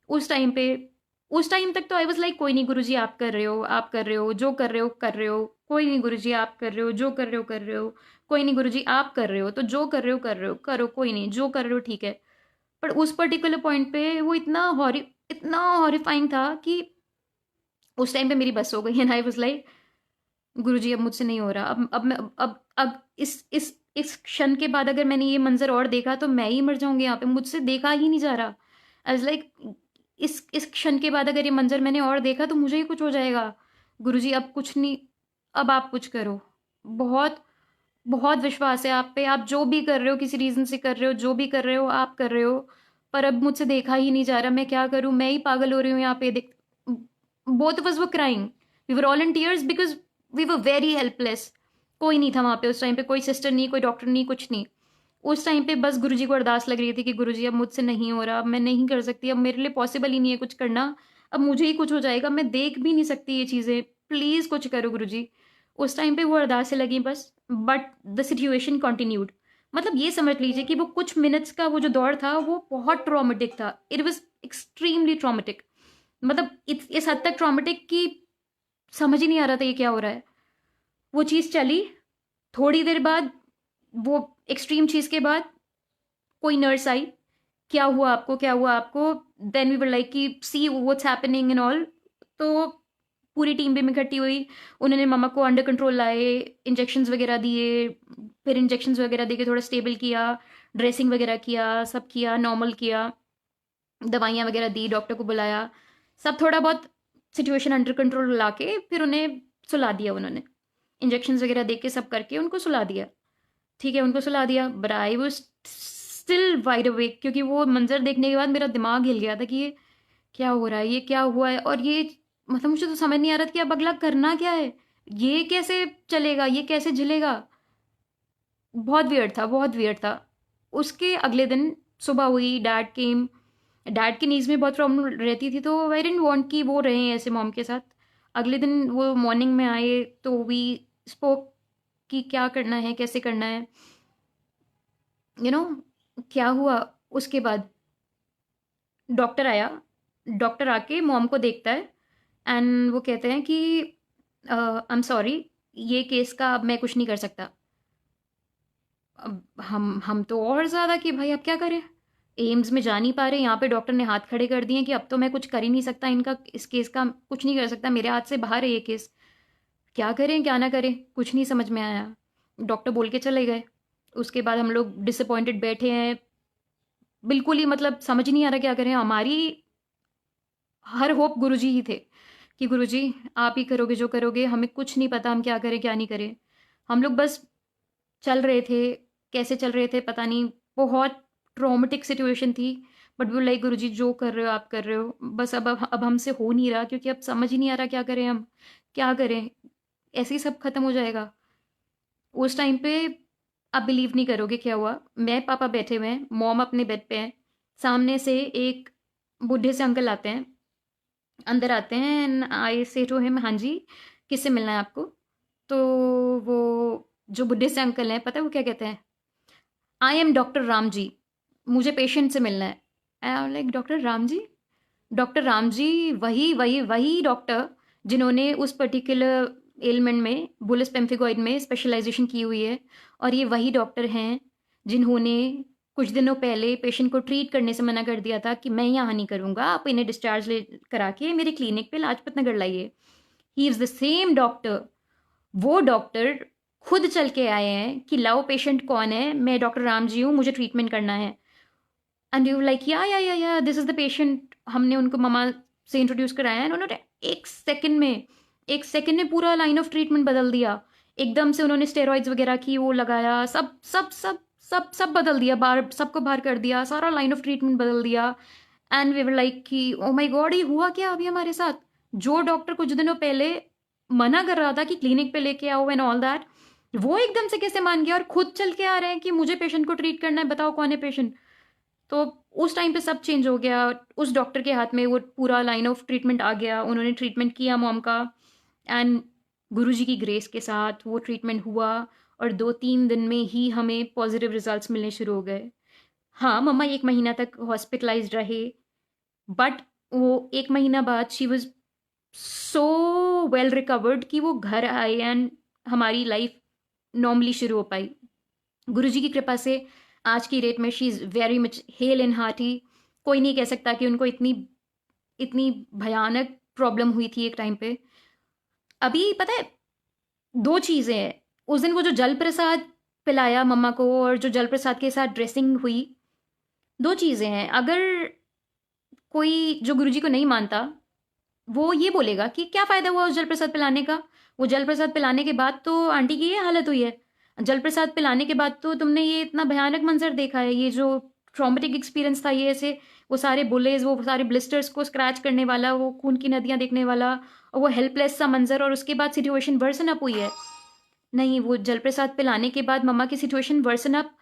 उस टाइम पे। उस टाइम तक तो आई वाज लाइक कोई नहीं गुरुजी, आप कर रहे हो, आप कर रहे हो, जो कर रहे हो कर रहे हो, कोई नहीं गुरुजी, आप कर रहे हो, जो कर रहे हो कर रहे हो, कोई नहीं गुरुजी, आप कर रहे हो तो जो कर रहे हो कर रहे हो, करो, कोई नहीं, जो कर रहे हो ठीक है। पर उस पर्टिकुलर पॉइंट पे वो इतना हॉरिफाइंग था कि उस टाइम पे मेरी बस हो गई, एंड आई वाज लाइक गुरुजी अब मुझसे नहीं हो रहा, अब मैं अब इस क्षण के बाद अगर मैंने ये मंजर और देखा तो मैं ही मर जाऊंगी यहाँ पे, मुझसे देखा ही नहीं जा रहा। आई वाज लाइक इस क्षण के बाद अगर ये मंजर मैंने और देखा तो मुझे ही कुछ हो जाएगा। गुरुजी अब कुछ नहीं, अब आप कुछ करो। बहुत बहुत विश्वास है आप पे, आप जो भी कर रहे हो किसी रीजन से कर रहे हो, जो भी कर रहे हो आप कर रहे हो, पर अब मुझसे देखा ही नहीं जा रहा, मैं क्या करूं, मैं ही पागल हो रही हूँ यहाँ पे देख। Both of us were crying, we were all in tears because we were very helpless. कोई नहीं था वहाँ पे उस टाइम पे, कोई सिस्टर नहीं, कोई डॉक्टर नहीं, कुछ नहीं। उस टाइम पे बस गुरुजी को अरदास लग रही थी कि गुरुजी अब मुझसे नहीं हो रहा, अब मैं नहीं कर सकती, अब मेरे लिए पॉसिबल ही नहीं है कुछ करना, अब मुझे ही कुछ हो जाएगा, मैं देख भी नहीं सकती ये चीज़ें, प्लीज़ कुछ करो गुरुजी। उस टाइम पे वो अरदासें लगी बस, बट द सिचुएशन कंटिन्यूड। मतलब ये समझ लीजिए कि वो कुछ मिनट्स का वो जो दौर था वो बहुत ट्रॉमेटिक था, इट वॉज एक्सट्रीमली ट्रॉमेटिक। मतलब इस हद तक ट्रॉमेटिक कि समझ ही नहीं आ रहा था ये क्या हो रहा है। वो चीज़ चली, थोड़ी देर बाद वो एक्सट्रीम चीज़ के बाद कोई नर्स आई, क्या हुआ आपको, क्या हुआ आपको, देन वी वर लाइक कि see what's happening and all. तो पूरी टीम भी में इकट्ठी हुई, उन्होंने मम्मा को अंडर कंट्रोल लाए, इंजेक्शंस वगैरह दिए, फिर इंजेक्शंस वगैरह दे के थोड़ा स्टेबल किया, ड्रेसिंग वगैरह किया, सब किया, नॉर्मल किया, दवाइयाँ वगैरह दी, डॉक्टर को बुलाया, सब थोड़ा बहुत सिचुएशन अंडर कंट्रोल ला के फिर उन्हें सुला दिया। उन्होंने इंजेक्शंस वगैरह दे के सब करके उनको सुला दिया। ठीक है, उनको सुला दिया, but I was still wide awake, क्योंकि वो मंजर देखने के बाद मेरा दिमाग हिल गया था कि ये क्या हो रहा है, ये क्या हुआ है, और ये मतलब मुझे तो समझ नहीं आ रहा था कि अब अगला करना क्या है, ये कैसे चलेगा, ये कैसे झिलेगा। बहुत वियर्ड था, बहुत वियर्ड था। उसके अगले दिन सुबह हुई, डैड केम, डैड की नीज में बहुत प्रॉब्लम रहती थी, तो आई डेंट वांट कि वो रहें ऐसे मॉम के साथ। अगले दिन वो मॉर्निंग में आए तो वी स्पोक कि क्या करना है, कैसे करना है, यू नो। क्या हुआ उसके बाद, डॉक्टर आया, डॉक्टर आके मॉम को देखता है, एंड वो कहते हैं कि आई एम सॉरी, ये केस का अब मैं कुछ नहीं कर सकता। अब हम तो और ज़्यादा कि भाई अब क्या करें, एम्स में जा नहीं पा रहे, यहाँ पे डॉक्टर ने हाथ खड़े कर दिए कि अब तो मैं कुछ कर ही नहीं सकता, इनका इस केस का कुछ नहीं कर सकता, मेरे हाथ से बाहर है ये केस, क्या करें क्या ना करें, कुछ नहीं समझ में आया। डॉक्टर बोल के चले गए। उसके बाद हम लोग डिसअपॉइंटेड बैठे हैं, बिल्कुल ही मतलब समझ ही नहीं आ रहा क्या करें। हमारी हर होप गुरुजी ही थे कि गुरुजी आप ही करोगे जो करोगे, हमें कुछ नहीं पता हम क्या करें क्या नहीं करें। हम लोग बस चल रहे थे, कैसे चल रहे थे पता नहीं, बहुत ट्रॉमेटिक सिचुएशन थी, बट वो लाइक गुरुजी जो कर रहे हो आप कर रहे हो, बस अब हमसे हो नहीं रहा, क्योंकि अब समझ ही नहीं आ रहा क्या करें, हम क्या करें, ऐसे ही सब खत्म हो जाएगा। उस टाइम पे आप बिलीव नहीं करोगे क्या हुआ। मैं पापा बैठे हुए हैं, मॉम अपने बेड पे हैं, सामने से एक बूढ़े से अंकल आते हैं, अंदर आते हैं, एंड आई से टू हिम, हाँ जी किससे मिलना है आपको। तो वो जो बुढ़े से अंकल हैं, पता है वो क्या कहते हैं, I am doctor Ram ji, मुझे पेशेंट से मिलना है। I am like doctor Ram ji, doctor Ram ji वही वही वही डॉक्टर जिन्होंने उस पर्टिकुलर एलिमेंट में, बुलिस पेम्फिगॉइड में स्पेशलाइजेशन की हुई है, और ये वही डॉक्टर हैं जिन्होंने कुछ दिनों पहले पेशेंट को ट्रीट करने से मना कर दिया था कि मैं यहाँ नहीं करूँगा, आप इन्हें डिस्चार्ज ले करा के मेरे क्लिनिक पे लाजपत नगर लाइए। He is the same doctor, वो डॉक्टर खुद चल के आए हैं कि लाओ पेशेंट कौन है, मैं डॉक्टर राम जी हूँ, मुझे ट्रीटमेंट करना है। एंड यू लाइक या दिस इज़ द पेशेंट। हमने उनको ममा से इंट्रोड्यूस कराया है, उन्होंने एक सेकंड में पूरा लाइन ऑफ ट्रीटमेंट बदल दिया। एकदम से उन्होंने स्टेरॉइड्स वगैरह की वो लगाया, सब बदल दिया, बाहर सबको बाहर कर दिया, सारा लाइन ऑफ ट्रीटमेंट बदल दिया। एंड वी वर लाइक कि ओ माय गॉड, ये हुआ क्या अभी हमारे साथ? जो डॉक्टर कुछ दिनों पहले मना कर रहा था कि क्लिनिक पे लेके आओ एंड ऑल दैट, वो एकदम से कैसे मान गया और खुद चल के आ रहे हैं कि मुझे पेशेंट को ट्रीट करना है, बताओ कौन है पेशेंट। तो उस टाइम पे सब चेंज हो गया। उस डॉक्टर के हाथ में वो पूरा लाइन ऑफ ट्रीटमेंट आ गया, उन्होंने ट्रीटमेंट किया मॉम का, एंड गुरुजी की ग्रेस के साथ वो ट्रीटमेंट हुआ और 2-3 दिन में ही हमें पॉजिटिव रिजल्ट्स मिलने शुरू हो गए। हाँ, मम्मा 1 महीना तक हॉस्पिटलाइज्ड रहे, बट वो 1 महीना बाद she was so well recovered कि वो घर आए एंड हमारी लाइफ नॉर्मली शुरू हो पाई। गुरुजी की कृपा से आज की डेट में she is very much hello and hearty. कोई नहीं कह सकता कि उनको इतनी इतनी भयानक प्रॉब्लम हुई थी एक टाइम पे। अभी पता है, 2 चीज़ें हैं। उस दिन वो जो जल प्रसाद पिलाया मम्मा को और जो जल प्रसाद के साथ ड्रेसिंग हुई, 2 चीज़ें हैं। अगर कोई जो गुरुजी को नहीं मानता, वो ये बोलेगा कि क्या फ़ायदा हुआ उस जल प्रसाद पिलाने का? वो जल प्रसाद पिलाने के बाद तो आंटी की ये हालत हुई है। जल प्रसाद पिलाने के बाद तो तुमने ये इतना भयानक मंज़र देखा है, ये जो ट्रॉमेटिक एक्सपीरियंस था, ये ऐसे वो सारे बुलेज़, वो सारे ब्लिस्टर्स को स्क्रैच करने वाला, वो खून की नदियाँ देखने वाला और वो हेल्पलेस सा मंज़र, और उसके बाद सिचुएशन वर्सन अप हुई है। नहीं, वो जल प्रसाद पिलाने के बाद मम्मा की सिचुएशन वर्सन अप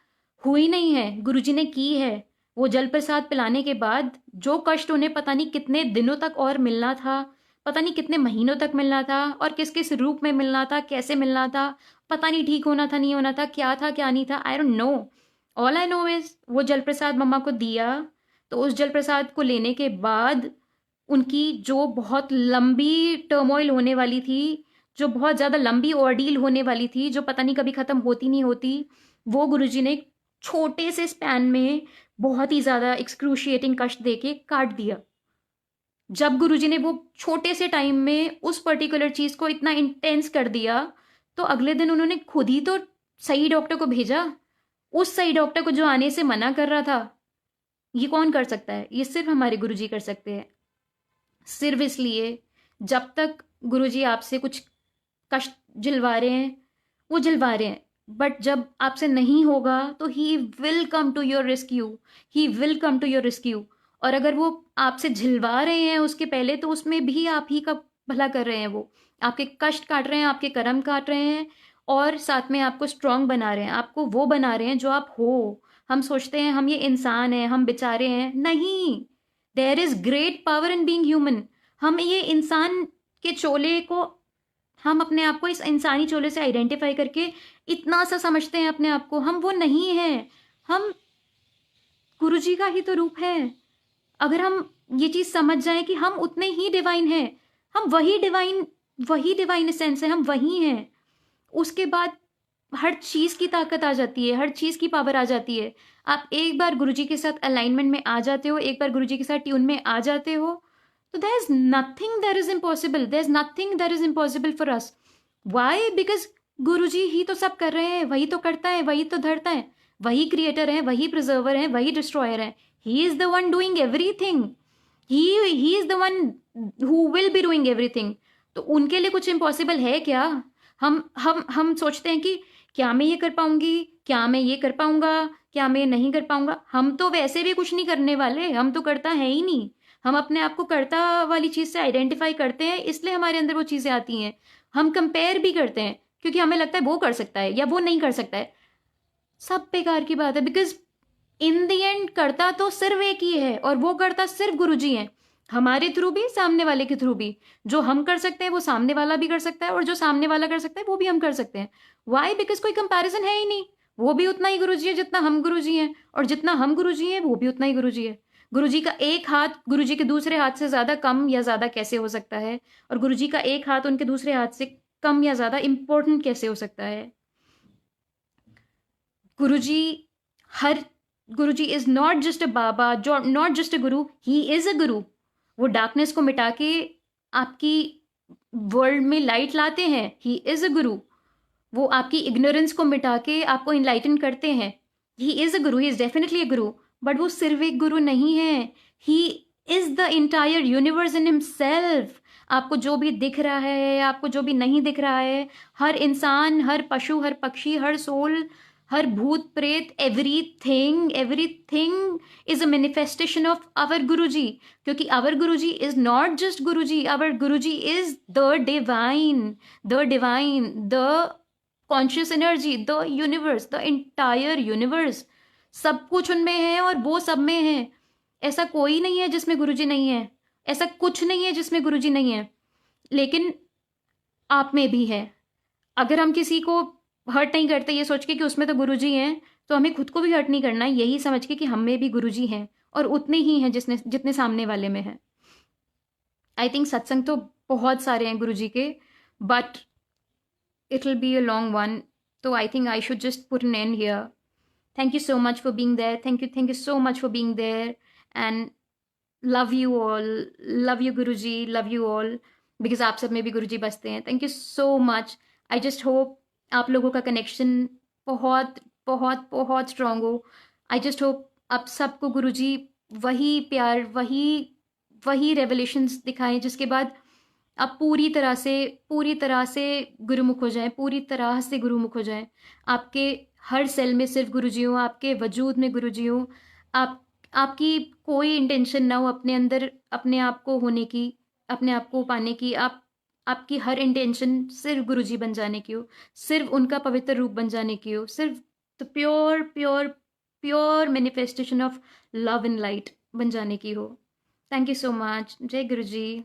हुई नहीं है, गुरुजी ने की है। वो जल प्रसाद पिलाने के बाद जो कष्ट उन्हें पता नहीं कितने दिनों तक और मिलना था, पता नहीं कितने महीनों तक मिलना था और किस किस रूप में मिलना था, कैसे मिलना था, पता नहीं ठीक होना था नहीं होना था, क्या था क्या नहीं था, I don't know. All I know is वो जल प्रसाद मम्मा को दिया, तो उस जल प्रसाद को लेने के बाद उनकी जो बहुत लंबी टर्मोइल होने वाली थी, जो बहुत ज़्यादा लंबी ऑर्डील होने वाली थी, जो पता नहीं कभी ख़त्म होती नहीं होती, वो गुरुजी ने छोटे से स्पैन में बहुत ही ज़्यादा एक्सक्रूशिएटिंग कष्ट देके काट दिया। जब गुरुजी ने वो छोटे से टाइम में उस पर्टिकुलर चीज़ को इतना इंटेंस कर दिया, तो अगले दिन उन्होंने खुद ही तो सही डॉक्टर को भेजा। उस सही डॉक्टर को जो आने से मना कर रहा था, ये कौन कर सकता है? ये सिर्फ हमारे गुरुजी कर सकते हैं। सिर्फ इसलिए, जब तक गुरुजी आपसे कुछ कष्ट झिलवा रहे हैं, वो झिलवा रहे हैं, बट जब आपसे नहीं होगा तो he will come to your rescue, he will come to your rescue. और अगर वो आपसे झिलवा रहे हैं उसके पहले, तो उसमें भी आप ही का भला कर रहे हैं। वो आपके कष्ट काट रहे हैं, आपके कर्म काट रहे हैं, और साथ में आपको स्ट्रांग बना रहे हैं, आपको वो बना रहे हैं जो आप हो। हम सोचते हैं हम ये इंसान हैं, हम बेचारे हैं, नहीं। There is great power in being human. हम ये इंसान के चोले को, हम अपने आप को इस इंसानी चोले से आइडेंटिफाई करके इतना सा समझते हैं अपने आप को, हम वो नहीं हैं। हम गुरुजी का ही तो रूप है। अगर हम ये चीज़ समझ जाएं कि हम उतने ही डिवाइन हैं, हम वही डिवाइन एसेंस है, हम वही हैं, उसके बाद हर चीज़ की ताकत आ जाती है, हर चीज़ की पावर आ जाती है। आप एक बार गुरुजी के साथ अलाइनमेंट में आ जाते हो, एक बार गुरुजी के साथ ट्यून में आ जाते हो, तो there is nothing that is impossible, there is nothing that is impossible for us. Why? Because Guruji ही तो सब कर रहे हैं, वही तो करता है, वही तो धरता है, वही क्रिएटर है, वही प्रिजर्वर है, वही डिस्ट्रॉयर है। He is the one doing everything, he is the one who will be doing everything. तो उनके लिए कुछ इम्पॉसिबल है क्या? हम सोचते हैं कि क्या मैं ये कर पाऊंगी, क्या मैं ये कर पाऊंगा, क्या मैं नहीं कर पाऊंगा। हम तो वैसे भी कुछ नहीं करने वाले, हम तो करता है ही नहीं। हम अपने आप को कर्ता वाली चीज़ से आइडेंटिफाई करते हैं, इसलिए हमारे अंदर वो चीज़ें आती हैं। हम कंपेयर भी करते हैं क्योंकि हमें लगता है वो कर सकता है या वो नहीं कर सकता है। सब बेकार की बात है, बिकॉज इन दी एंड करता तो सिर्फ एक ही है, और वो करता सिर्फ गुरुजी हैं। हमारे थ्रू भी, सामने वाले के थ्रू भी। जो हम कर सकते हैं वो सामने वाला भी कर सकता है, और जो सामने वाला कर सकता है वो भी हम कर सकते हैं। वाई? बिकॉज कोई कंपैरिजन है ही नहीं। वो भी उतना ही गुरुजी है जितना हम गुरुजी हैं, और जितना हम गुरुजी हैं वो भी उतना ही गुरुजी है। गुरुजी का एक हाथ गुरुजी के दूसरे हाथ से ज्यादा कम या ज्यादा कैसे हो सकता है? और गुरुजी का एक हाथ उनके दूसरे हाथ से कम या ज्यादा इंपॉर्टेंट कैसे हो सकता है? गुरुजी हर गुरुजी इज नॉट जस्ट अ बाबा, जो not just a Guru, he is a गुरु। वो डार्कनेस को मिटा के आपकी वर्ल्ड में लाइट लाते हैं, ही इज अ गुरु। वो आपकी इग्नोरेंस को मिटा के आपको इनलाइटन करते हैं, he is a Guru, he is definitely a Guru. But वो सिर्फ एक गुरु नहीं है, he is the entire universe in himself. आपको जो भी दिख रहा है, आपको जो भी नहीं दिख रहा है, हर इंसान, हर पशु, हर पक्षी, हर सोल, हर भूत प्रेत, everything is a manifestation of our Guruji. क्योंकि our Guruji is not just Guruji, our Guruji is the divine, the conscious energy, the universe, the entire universe. सब कुछ उनमें है और वो सब में है। ऐसा कोई नहीं है जिसमें गुरुजी नहीं है, ऐसा कुछ नहीं है जिसमें गुरुजी नहीं है। लेकिन आप में भी है। अगर हम किसी को हर्ट नहीं करते ये सोच के कि उसमें तो गुरुजी हैं, तो हमें खुद को भी हर्ट नहीं करना है, यही समझ के कि हम में भी गुरुजी हैं और उतने ही हैं जिसने जितने सामने वाले में है। आई थिंक सत्संग तो बहुत सारे हैं गुरुजी के, but it will be a long one. So I think I should just put an end here. Thank you so much for being there. Thank you so much for being there. And love you all. Love you Guruji. Love you all. Because आप सब में भी गुरुजी बसते हैं. Thank you so much. I just hope आप लोगों का कनेक्शन बहुत बहुत बहुत स्ट्रांग हो. I just hope आप सबको गुरुजी वही प्यार, वही रेवलेशंस दिखाएं जिसके बाद आप पूरी तरह से गुरुमुख हो जाएं, पूरी तरह से गुरुमुख हो जाएं। आपके हर सेल में सिर्फ गुरुजी हो, आपके वजूद में गुरुजी हो। आपकी कोई इंटेंशन ना हो अपने अंदर अपने आप को होने की, अपने आप को पाने की। आपकी हर इंटेंशन सिर्फ गुरुजी बन जाने की हो, सिर्फ उनका पवित्र रूप बन जाने की हो, सिर्फ the pure pure pure manifestation of love and light बन जाने की हो। Thank you so much. जय गुरुजी।